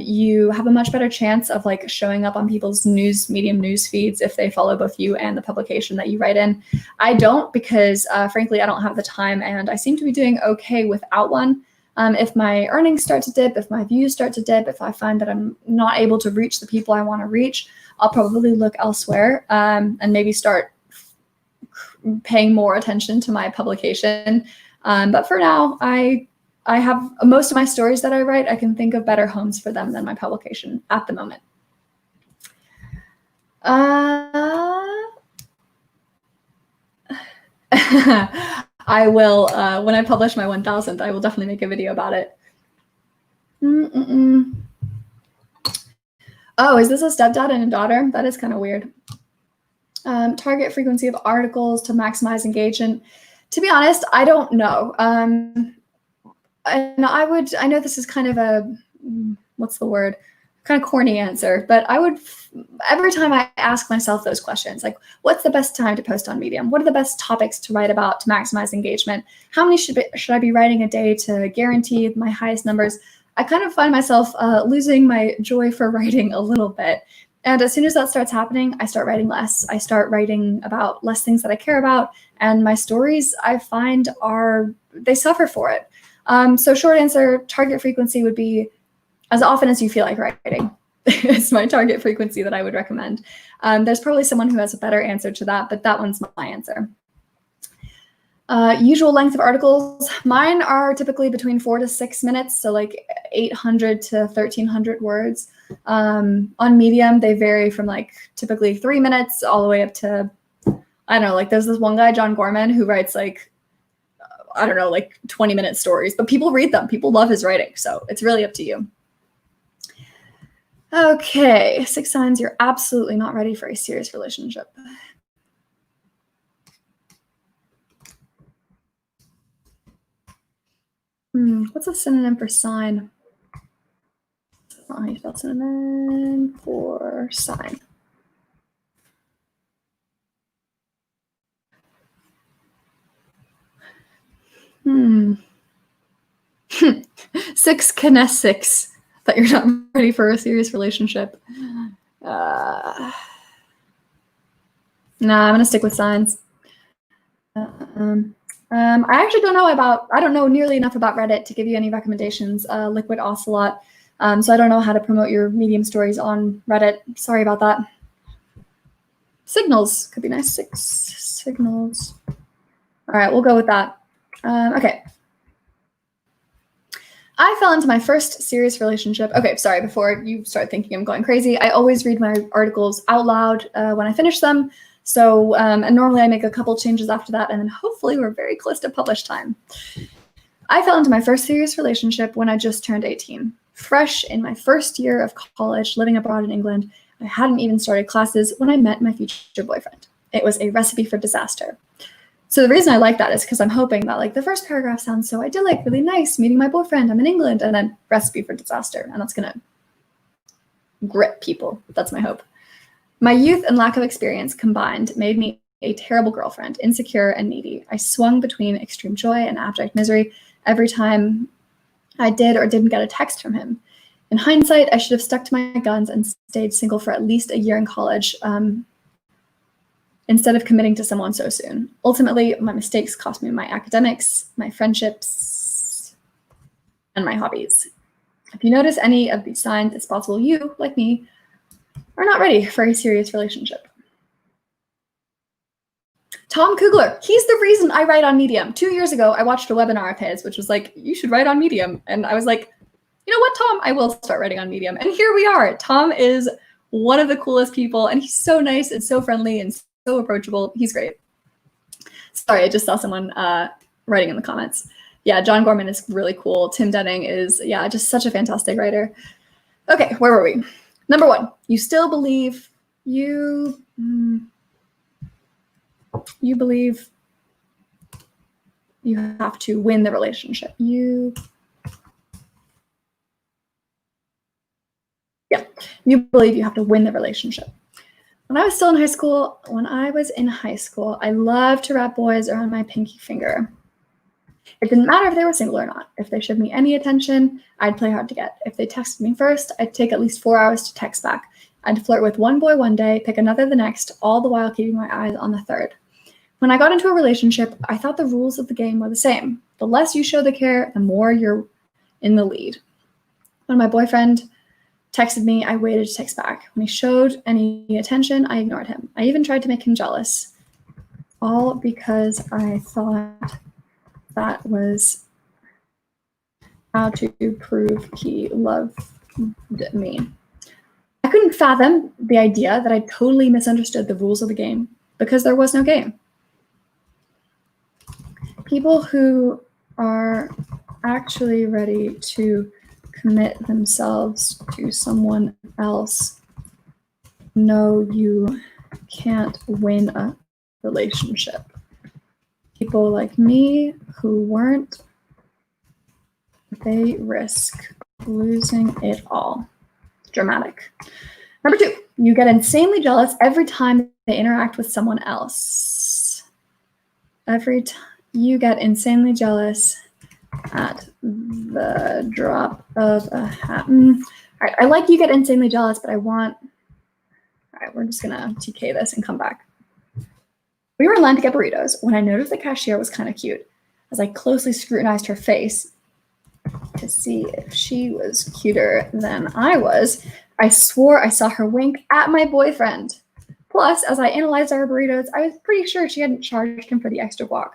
You have a much better chance of like showing up on people's Medium news feeds if they follow both you and the publication that you write in. I don't because frankly, I don't have the time and I seem to be doing okay without one. If my earnings start to dip, if my views start to dip, if I find that I'm not able to reach the people I want to reach, I'll probably look elsewhere and maybe start paying more attention to my publication. But for now, I have most of my stories that I write, I can think of better homes for them than my publication at the moment. I will, when I publish my 1,000th, I will definitely make a video about it. Oh, is this a stepdad and a daughter? That is kind of weird. Target frequency of articles to maximize engagement. To be honest, I don't know. And I know this is kind of a, what's the word? Kind of corny answer, but I would, every time I ask myself those questions, like what's the best time to post on Medium? What are the best topics to write about to maximize engagement? How many should I be writing a day to guarantee my highest numbers? I kind of find myself losing my joy for writing a little bit. And as soon as that starts happening, I start writing less. I start writing about less things that I care about. And my stories, I find they suffer for it. So short answer, target frequency would be as often as you feel like writing. It's my target frequency that I would recommend. There's probably someone who has a better answer to that, but that one's my answer. Usual length of articles. Mine are typically between 4 to 6 minutes, so like 800 to 1,300 words. On Medium, they vary from like typically 3 minutes all the way up to, I don't know, like there's this one guy, John Gorman, who writes like I don't know, like 20-minute stories, but people read them. People love his writing. So it's really up to you. Okay, 6 signs you're absolutely not ready for a serious relationship. What's a synonym for sign? How you spell synonym for sign? 6 kinesics that you're not ready for a serious relationship. Nah, I'm gonna stick with signs. I actually don't know I don't know nearly enough about Reddit to give you any recommendations. Liquid Ocelot. So I don't know how to promote your Medium stories on Reddit. Sorry about that. Signals could be nice. 6 signals. All right, we'll go with that. Okay. I fell into my first serious relationship. Okay, sorry, before you start thinking I'm going crazy, I always read my articles out loud when I finish them. So, and normally I make a couple changes after that, and then hopefully we're very close to publish time. I fell into my first serious relationship when I just turned 18. Fresh in my first year of college, living abroad in England, I hadn't even started classes when I met my future boyfriend. It was a recipe for disaster. So the reason I like that is because I'm hoping that like the first paragraph sounds so idyllic, really nice, meeting my boyfriend, I'm in England, and then recipe for disaster. And that's going to grip people. That's my hope. My youth and lack of experience combined made me a terrible girlfriend, insecure and needy. I swung between extreme joy and abject misery every time I did or didn't get a text from him. In hindsight, I should have stuck to my guns and stayed single for at least a year in college, instead of committing to someone so soon. Ultimately, my mistakes cost me my academics, my friendships, and my hobbies. If you notice any of these signs, it's possible you, like me, are not ready for a serious relationship. Tom Kugler, he's the reason I write on Medium. 2 years ago, I watched a webinar of his, which was like, you should write on Medium. And I was like, you know what, Tom? I will start writing on Medium. And here we are. Tom is one of the coolest people, and he's so nice and so friendly and so approachable. He's great. Sorry, I just saw someone writing in the comments. Yeah, John Gorman is really cool. Tim Denning is, yeah, just such a fantastic writer. Okay, where were we? Number 1, you still believe you believe you have to win the relationship. You believe you have to win the relationship. When I was in high school, I loved to wrap boys around my pinky finger. It didn't matter if they were single or not. If they showed me any attention, I'd play hard to get. If they texted me first, I'd take at least 4 hours to text back. I'd flirt with one boy one day, pick another the next, all the while keeping my eyes on the third. When I got into a relationship, I thought the rules of the game were the same. The less you show the care, the more you're in the lead. When my boyfriend texted me, I waited to text back. When he showed any attention, I ignored him. I even tried to make him jealous, all because I thought that was how to prove he loved me. I couldn't fathom the idea that I totally misunderstood the rules of the game because there was no game. People who are actually ready to commit themselves to someone else know you can't win a relationship. People like me who weren't, they risk losing it all. Dramatic. Number 2, you get insanely jealous every time they interact with someone else. Every time you get insanely jealous at the drop of a hat. All right, I like you get insanely jealous, but I want, all right, we're just gonna TK this and come back. We were in line to get burritos when I noticed the cashier was kind of cute. As I closely scrutinized her face to see if she was cuter than I was, I swore I saw her wink at my boyfriend. Plus, as I analyzed our burritos, I was pretty sure she hadn't charged him for the extra guac.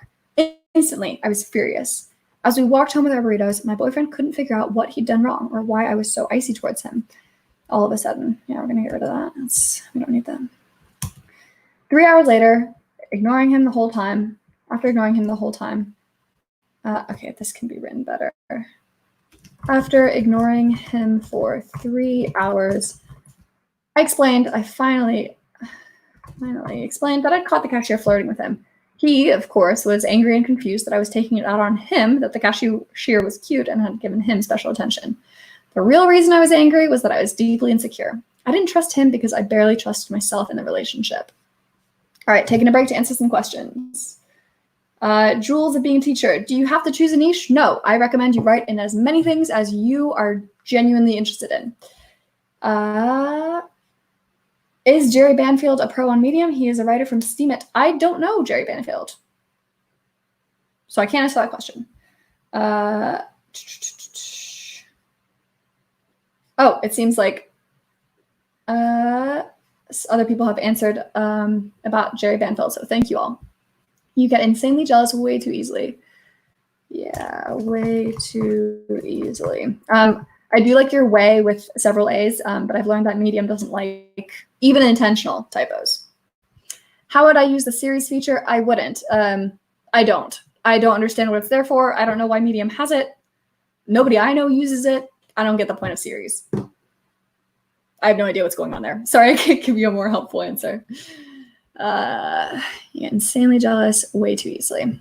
Instantly, I was furious. As we walked home with our burritos, my boyfriend couldn't figure out what he'd done wrong or why I was so icy towards him. All of a sudden, yeah, we're gonna get rid of that. We don't need that. 3 hours later, after ignoring him the whole time, Okay, this can be written better. After ignoring him for 3 hours, I finally explained that I'd caught the cashier flirting with him. He, of course, was angry and confused that I was taking it out on him, that the cashier was cute and had given him special attention. The real reason I was angry was that I was deeply insecure. I didn't trust him because I barely trusted myself in the relationship. All right, taking a break to answer some questions. Jules of being a teacher, do you have to choose a niche? No, I recommend you write in as many things as you are genuinely interested in. Is Jerry Banfield a pro on Medium? He is a writer from Steemit. I don't know Jerry Banfield, so I can't answer that question. Oh, it seems like other people have answered about Jerry Banfield, so thank you all. You get insanely jealous way too easily. Yeah, way too easily. I do like your way with several A's, but I've learned that Medium doesn't like even intentional typos. How would I use the series feature? I wouldn't. I don't understand what it's there for. I don't know why Medium has it. Nobody I know uses it. I don't get the point of series. I have no idea what's going on there. Sorry, I can't give you a more helpful answer. Yeah, insanely jealous way too easily.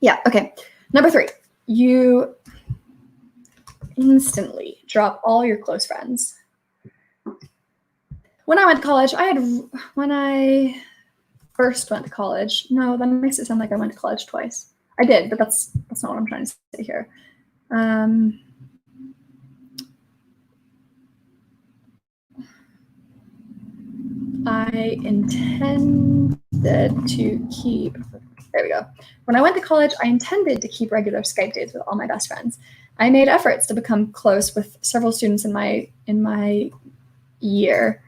Yeah, okay. Number 3, you instantly drop all your close friends. When I went to college, when I first went to college, no, that makes it sound like I went to college twice. I did, but that's not what I'm trying to say here. I intended to keep, there we go. When I went to college, I intended to keep regular Skype dates with all my best friends. I made efforts to become close with several students in my year.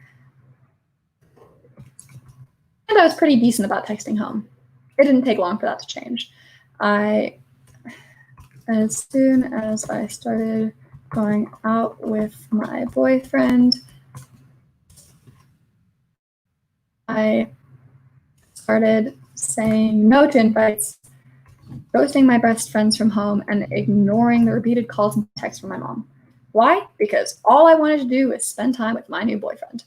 And I was pretty decent about texting home. It didn't take long for that to change. As soon as I started going out with my boyfriend, I started saying no to invites, ghosting my best friends from home, and ignoring the repeated calls and texts from my mom. Why? Because all I wanted to do was spend time with my new boyfriend.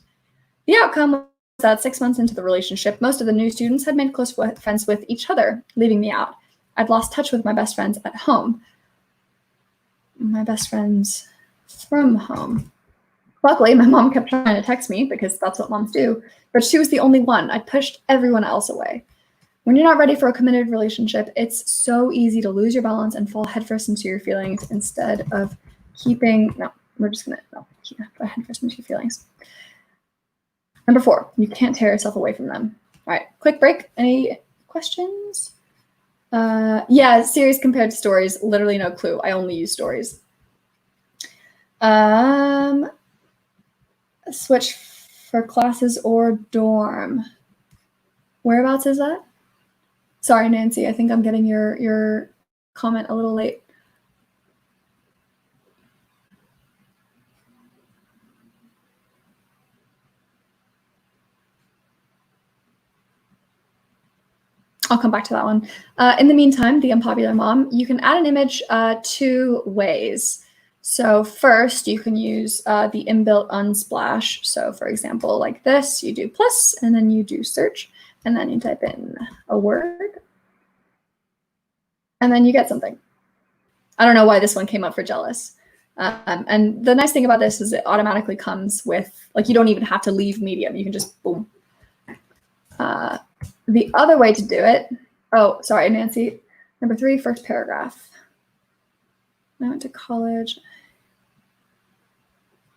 The outcome was that 6 months into the relationship, most of the new students had made close friends with each other, leaving me out. I'd lost touch with my best friends at home. My best friends from home. Luckily, my mom kept trying to text me because that's what moms do, but she was the only one. I pushed everyone else away. When you're not ready for a committed relationship, it's so easy to lose your balance and fall headfirst into your feelings instead of keeping, no, we're just gonna, no, go headfirst into your feelings. Number 4, you can't tear yourself away from them. All right, quick break. Any questions? Yeah, series compared to stories, literally no clue. I only use stories. Switch for classes or dorm. Whereabouts is that? Sorry, Nancy, I think I'm getting your comment a little late. I'll come back to that one. In the meantime, the unpopular mom, you can add an image 2 ways. So first, you can use the inbuilt unsplash. So for example, like this, you do plus, and then you do search, and then you type in a word, and then you get something. I don't know why this one came up for jealous. And the nice thing about this is it automatically comes with, like, you don't even have to leave Medium. You can just boom. The other way to do it, oh, sorry, Nancy. Number 3, first paragraph. I went to college.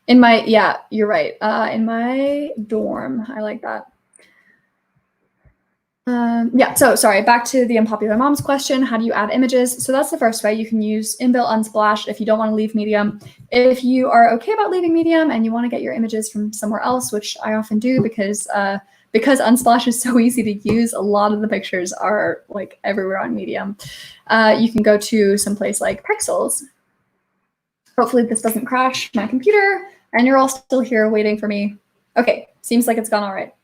In my, yeah, you're right. In my dorm, I like that. Yeah, so sorry, back to the unpopular mom's question. How do you add images? So that's the first way. You can use inbuilt unsplash if you don't want to leave Medium. If you are okay about leaving Medium and you want to get your images from somewhere else, which I often do because Unsplash is so easy to use, a lot of the pictures are like everywhere on Medium. You can go to someplace like Pexels. Hopefully this doesn't crash my computer and you're all still here waiting for me. Okay, seems like it's gone all right.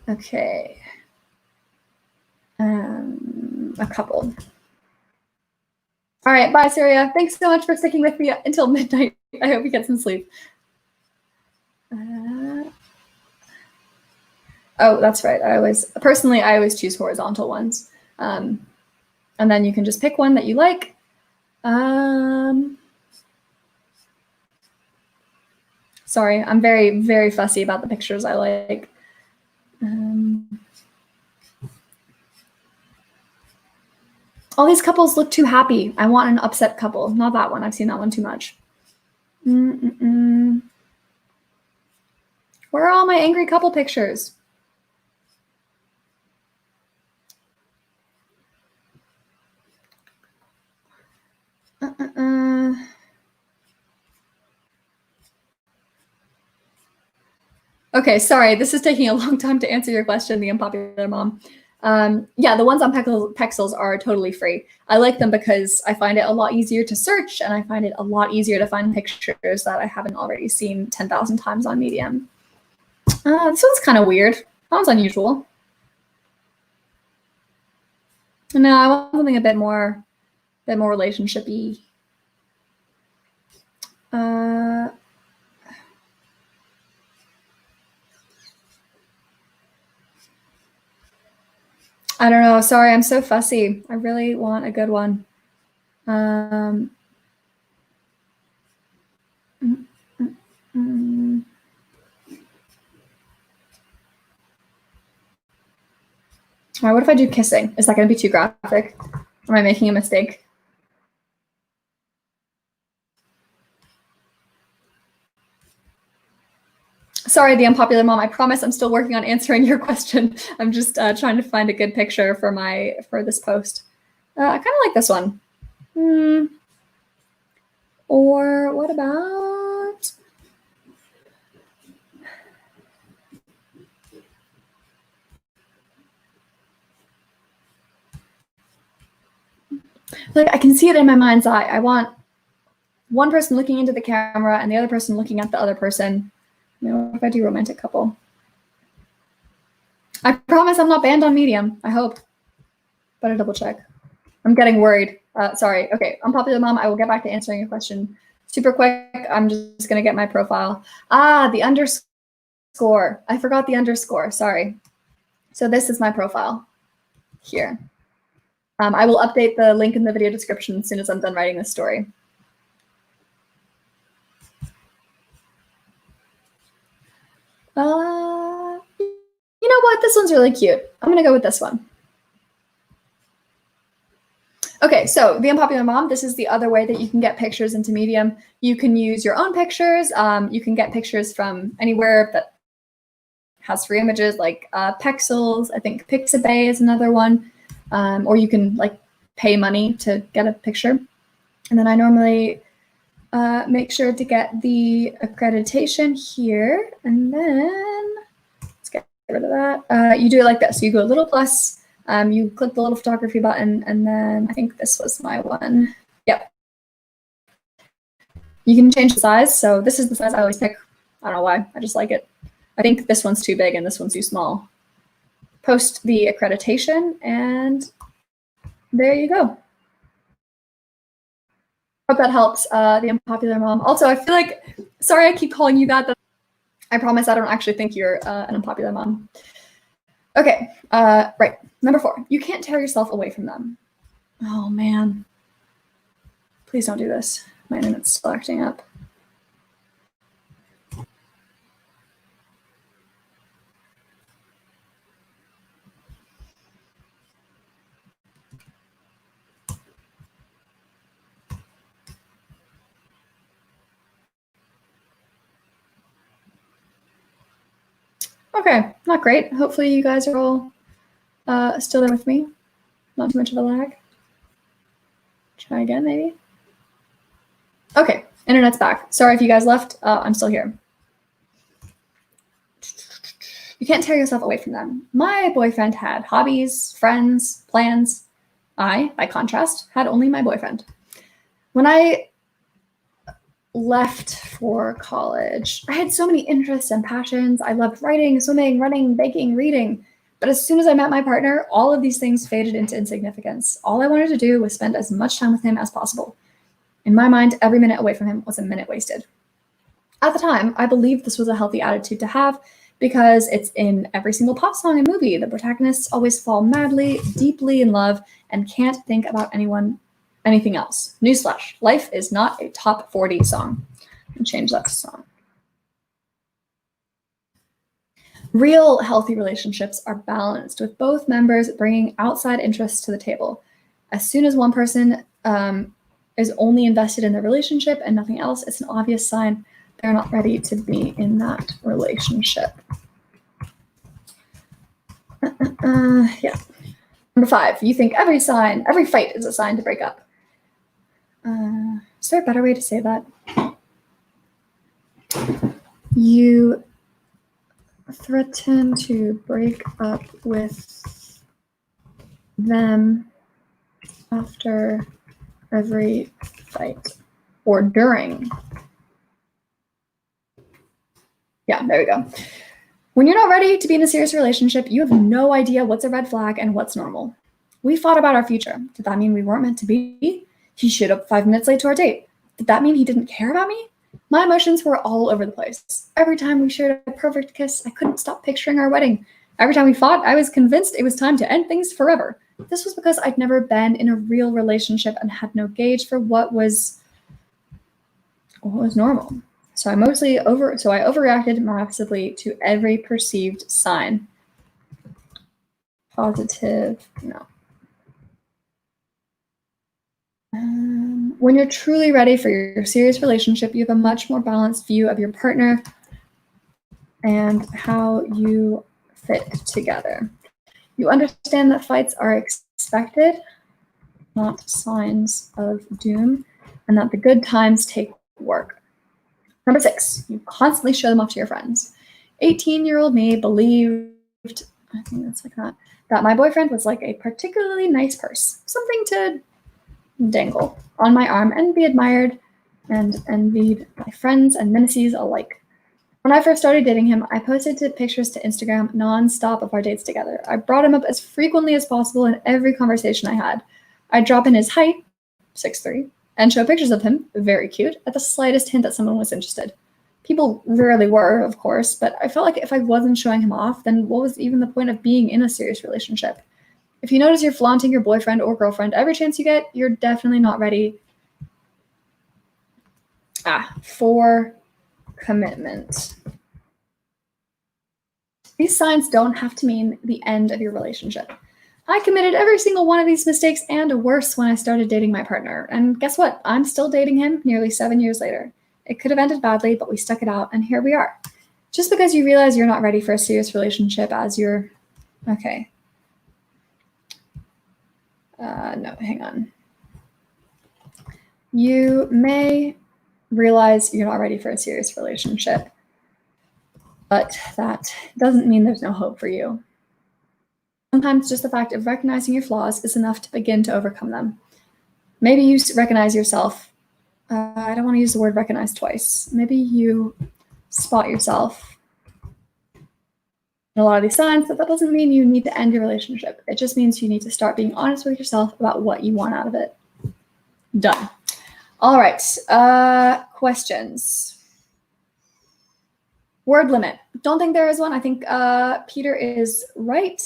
Okay. A couple. All right, bye, Syria. Thanks so much for sticking with me until midnight. I hope you get some sleep. Oh, that's right. I always choose horizontal ones. And then you can just pick one that you like. Sorry, I'm very, very fussy about the pictures I like. All these couples look too happy. I want an upset couple. Not that one. I've seen that one too much. Where are all my angry couple pictures? Okay, sorry. This is taking a long time to answer your question, the unpopular mom. Yeah, the ones on Pexels are totally free. I like them because I find it a lot easier to search, and I find it a lot easier to find pictures that I haven't already seen 10,000 times on Medium. This one's kind of weird. That one's unusual. No, I want something a bit more relationship-y. I don't know. Sorry, I'm so fussy. I really want a good one. What if I do kissing? Is that going to be too graphic? Am I making a mistake? Sorry, the unpopular mom. I promise I'm still working on answering your question. I'm just trying to find a good picture for this post. I kind of like this one. Or what about? Like, I can see it in my mind's eye. I want one person looking into the camera and the other person looking at the other person. What if I do romantic couple? I promise I'm not banned on Medium. I hope. Better double check. I'm getting worried. Sorry. Okay, unpopular mom, I will get back to answering your question super quick. I'm just going to get my profile. The underscore. I forgot the underscore. Sorry. So this is my profile here. I will update the link in the video description as soon as I'm done writing this story. You know what? This one's really cute. I'm going to go with this one. Okay, so the unpopular mom, this is the other way that you can get pictures into Medium. You can use your own pictures. You can get pictures from anywhere that has free images, like Pexels. I think Pixabay is another one. Or you can like pay money to get a picture. And then I normally make sure to get the accreditation here. And then let's get rid of that. You do it like this. You go a little plus. You click the little photography button, and then I think this was my one. Yep. You can change the size. So this is the size I always pick. I don't know why. I just like it. I think this one's too big and this one's too small. Post the accreditation, and there you go. Hope that helps, the unpopular mom. Also, I feel like, sorry I keep calling you that. I promise I don't actually think you're an unpopular mom. Okay, right. Number 4, you can't tear yourself away from them. Oh, man. Please don't do this. My internet's still acting up. Okay, not great. Hopefully you guys are all still there with me. Not too much of a lag. Try again, maybe. Okay, internet's back. Sorry if you guys left. I'm still here. You can't tear yourself away from them. My boyfriend had hobbies, friends, plans. I, by contrast, had only my boyfriend. When I left for college, I had so many interests and passions. I loved writing, swimming, running, baking, reading. But as soon as I met my partner, all of these things faded into insignificance. All I wanted to do was spend as much time with him as possible. In my mind, every minute away from him was a minute wasted. At the time, I believed this was a healthy attitude to have because it's in every single pop song and movie. The protagonists always fall madly, deeply in love, and can't think about anything else. Newsflash, life is not a top 40 song. And change that to song. Real healthy relationships are balanced, with both members bringing outside interests to the table. As soon as one person is only invested in the relationship and nothing else, it's an obvious sign they're not ready to be in that relationship. Yeah. Number 5, you think every fight is a sign to break up. Is there a better way to say that? You threaten to break up with them after every fight or during. Yeah, there we go. When you're not ready to be in a serious relationship, you have no idea what's a red flag and what's normal. We fought about our future. Did that mean we weren't meant to be? He showed up 5 minutes late to our date. Did that mean he didn't care about me? My emotions were all over the place. Every time we shared a perfect kiss, I couldn't stop picturing our wedding. Every time we fought, I was convinced it was time to end things forever. This was because I'd never been in a real relationship and had no gauge for what was normal. So I overreacted massively to every perceived sign. Positive, no. When you're truly ready for your serious relationship, you have a much more balanced view of your partner and how you fit together. You understand that fights are expected, not signs of doom, and that the good times take work. Number 6, you constantly show them off to your friends. 18-year-old me believed, I think that's like that my boyfriend was like a particularly nice purse, something to dangle on my arm and be admired and envied by friends and nemesis alike. When I first started dating him, I posted pictures to Instagram nonstop of our dates together. I brought him up as frequently as possible in every conversation I had. I'd drop in his height, 6'3", and show pictures of him, very cute, at the slightest hint that someone was interested. People rarely were, of course, but I felt like if I wasn't showing him off, then what was even the point of being in a serious relationship? If you notice you're flaunting your boyfriend or girlfriend every chance you get, you're definitely not ready for commitment. These signs don't have to mean the end of your relationship. I committed every single one of these mistakes and worse when I started dating my partner. And guess what? I'm still dating him nearly 7 years later. It could have ended badly, but we stuck it out, and here we are. Just because you realize you're not ready for a serious relationship as you're... Okay. No, hang on. You may realize you're not ready for a serious relationship, but that doesn't mean there's no hope for you. Sometimes just the fact of recognizing your flaws is enough to begin to overcome them. Maybe you recognize yourself. I don't want to use the word recognize twice. Maybe you spot yourself in a lot of these signs, but that doesn't mean you need to end your relationship. It just means you need to start being honest with yourself about what you want out of it. Done. All right. Questions. Word limit. Don't think there is one. I think Peter is right.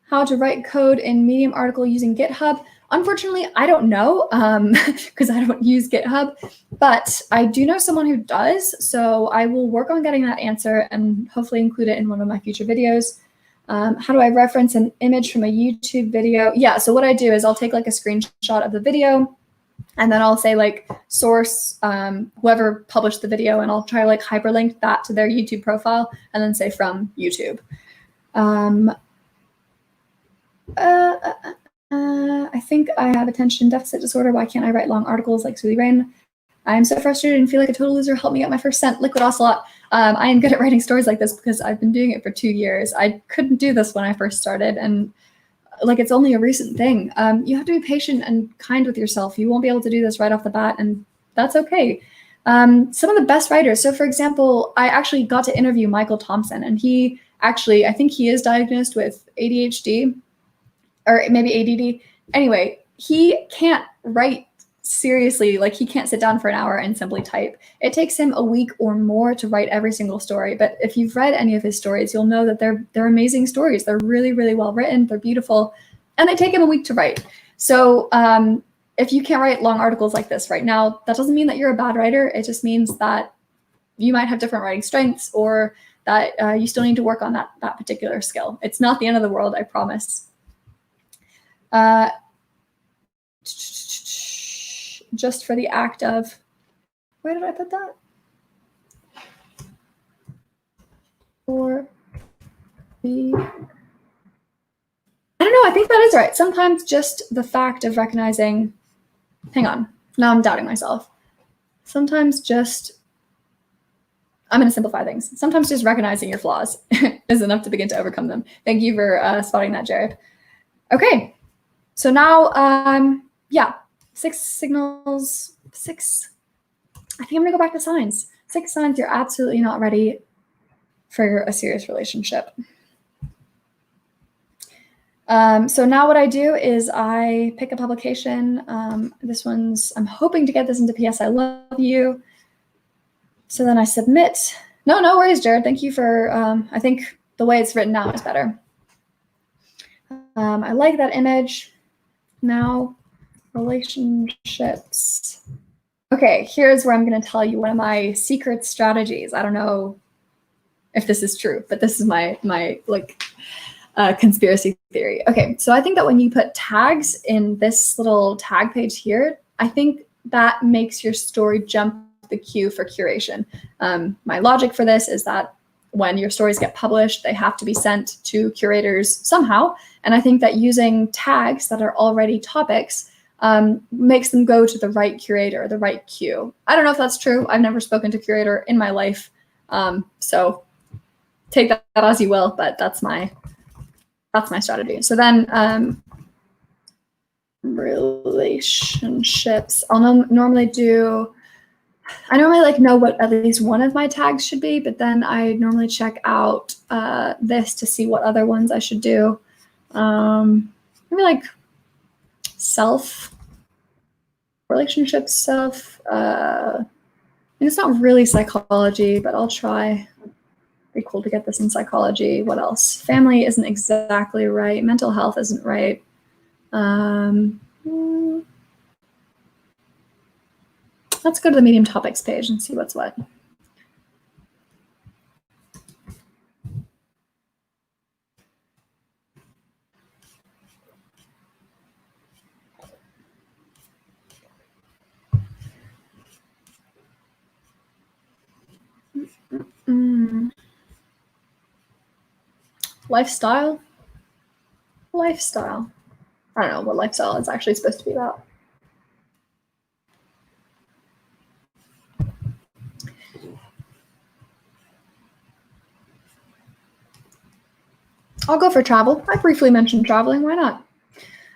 How to write code in Medium article using GitHub. Unfortunately, I don't know because I don't use GitHub, but I do know someone who does. So I will work on getting that answer and hopefully include it in one of my future videos. How do I reference an image from a YouTube video? Yeah, so what I do is I'll take like a screenshot of the video and then I'll say like source, whoever published the video, and I'll try to like hyperlink that to their YouTube profile and then say from YouTube. I think I have attention deficit disorder. Why can't I write long articles like Suzy Rain? I'm so frustrated and feel like a total loser. Help me get my first cent. Liquid Ocelot. I am good at writing stories like this because I've been doing it for 2 years. I couldn't do this when I first started, and like it's only a recent thing. You have to be patient and kind with yourself. You won't be able to do this right off the bat, and that's okay. Some of the best writers. So for example, I actually got to interview Michael Thompson, and he actually, I think he is diagnosed with ADHD or maybe ADD. Anyway, he can't write seriously, like he can't sit down for an hour and simply type. It takes him a week or more to write every single story. But if you've read any of his stories, you'll know that they're amazing stories. They're really, really well written. They're beautiful, and they take him a week to write. So if you can't write long articles like this right now, that doesn't mean that you're a bad writer. It just means that you might have different writing strengths, or that you still need to work on that particular skill. It's not the end of the world, I promise. Just for the act of, where did I put that? For the, I don't know, I think that is right. Sometimes just the fact of recognizing, hang on, now I'm doubting myself. Sometimes just, I'm going to simplify things. Sometimes just recognizing your flaws is enough to begin to overcome them. Thank you for spotting that, Jared. Okay, so now, yeah, 6 signals, 6. I think I'm going to go back to signs. 6 signs you're absolutely not ready for a serious relationship. So now what I do is I pick a publication. This one's, I'm hoping to get this into PS I Love You. So then I submit. No worries, Jared. Thank you for, I think the way it's written now is better. I like that image. Now, relationships. Okay, here's where I'm going to tell you one of my secret strategies. I don't know if this is true, but this is my like conspiracy theory. Okay, so I think that when you put tags in this little tag page here, I think that makes your story jump the queue for curation. My logic for this is that when your stories get published, they have to be sent to curators somehow. And I think that using tags that are already topics makes them go to the right curator, the right queue. I don't know if that's true. I've never spoken to a curator in my life. So take that as you will, but that's my strategy. So then relationships, I'll normally do, I normally like know what at least one of my tags should be, but then I normally check out this to see what other ones I should do. Maybe like self, relationships, self. And it's not really psychology, but I'll try. Be cool to get this in psychology. What else? Family isn't exactly right. Mental health isn't right. Let's go to the Medium topics page and see what's what. Lifestyle. Lifestyle. I don't know what lifestyle is actually supposed to be about. I'll go for travel. I briefly mentioned traveling. Why not?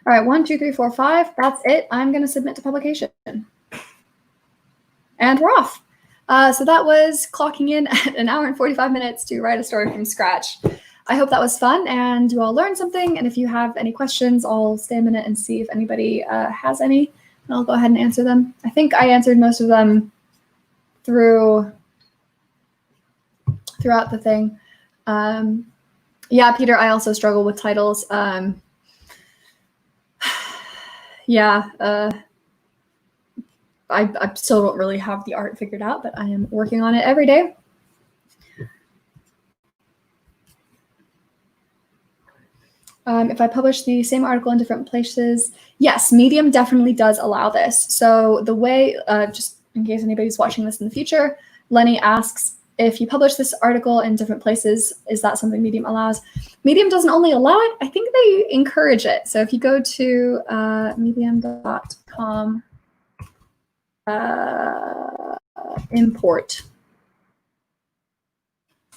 All right, 1, 2, 3, 4, 5. That's it. I'm going to submit to publication. And we're off. So that was clocking in at 1 hour and 45 minutes to write a story from scratch. I hope that was fun and you all learned something. And if you have any questions, I'll stay a minute and see if anybody has any, and I'll go ahead and answer them. I think I answered most of them throughout the thing. Yeah, Peter, I also struggle with titles. Yeah, I still don't really have the art figured out, but I am working on it every day. If I publish the same article in different places, yes, Medium definitely does allow this. So the way, just in case anybody's watching this in the future, Lenny asks, if you publish this article in different places, is that something Medium allows? Medium doesn't only allow it, I think they encourage it. So if you go to medium.com, import.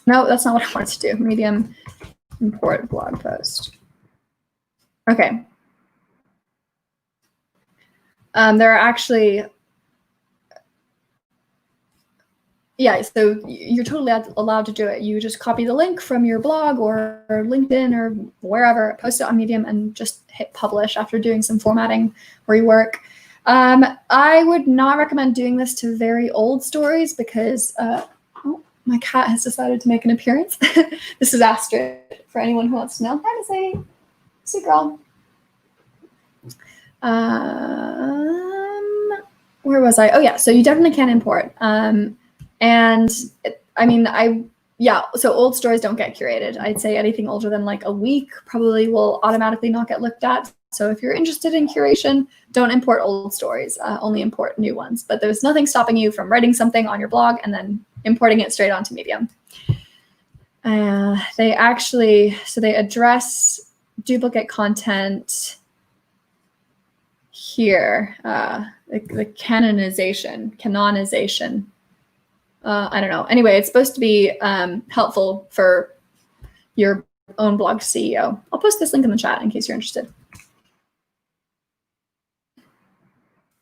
No, that's not what I wanted to do. Medium import blog post. Okay. There are actually, yeah, so you're totally allowed to do it. You just copy the link from your blog or LinkedIn or wherever, post it on Medium, and just hit publish after doing some formatting where you work. I would not recommend doing this to very old stories because, oh, my cat has decided to make an appearance. This is Astrid, for anyone who wants to know. Hi, Missy. Missy girl. Where was I? Oh, yeah, so you definitely can import. And I mean, so old stories don't get curated. I'd say anything older than like a week probably will automatically not get looked at. So if you're interested in curation, don't import old stories, only import new ones. But there's nothing stopping you from writing something on your blog and then importing it straight onto Medium. They address duplicate content here, the canonization. I don't know. Anyway, it's supposed to be helpful for your own blog CEO. I'll post this link in the chat in case you're interested.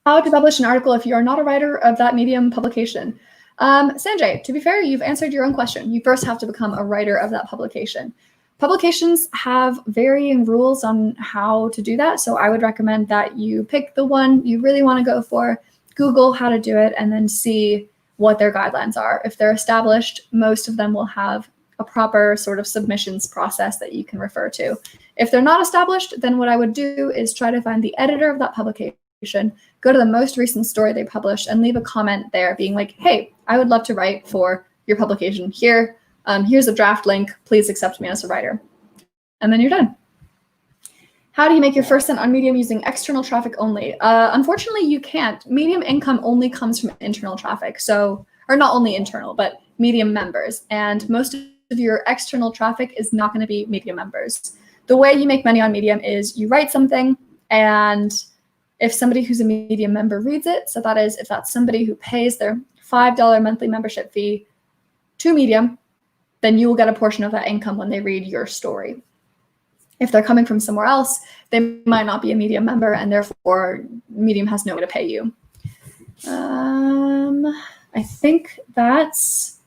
How to publish an article if you're not a writer of that Medium publication. Sanjay, to be fair, you've answered your own question. You first have to become a writer of that publication. Publications have varying rules on how to do that, so I would recommend that you pick the one you really want to go for, Google how to do it, and then see what their guidelines are. If they're established, most of them will have a proper sort of submissions process that you can refer to. If they're not established, then what I would do is try to find the editor of that publication, go to the most recent story they published, and leave a comment there being like, hey, I would love to write for your publication here. Here's a draft link. Please accept me as a writer. And then you're done. How do you make your first cent on Medium using external traffic only? Unfortunately, you can't. Medium income only comes from internal traffic. So, or not only internal, but Medium members. And most of your external traffic is not going to be Medium members. The way you make money on Medium is you write something, and if somebody who's a Medium member reads it, so that is if that's somebody who pays their $5 monthly membership fee to Medium, then you will get a portion of that income when they read your story. If they're coming from somewhere else, they might not be a Medium member, and therefore Medium has no way to pay you. I think that's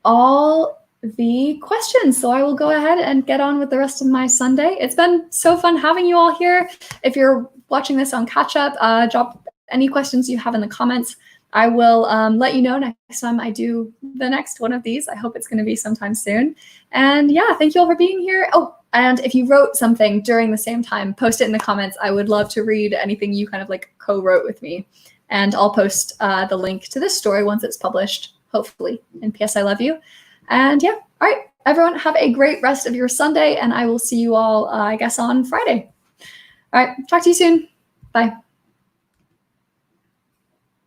all the questions. So I will go ahead and get on with the rest of my Sunday. It's been so fun having you all here. If you're watching this on catch up, drop any questions you have in the comments. I will let you know next time I do the next one of these. I hope it's going to be sometime soon. And yeah, thank you all for being here. Oh, and if you wrote something during the same time, post it in the comments. I would love to read anything you kind of like co-wrote with me. And I'll post the link to this story once it's published, hopefully. And P.S. I love you. And yeah, all right, everyone, have a great rest of your Sunday. And I will see you all, I guess, on Friday. All right, talk to you soon. Bye.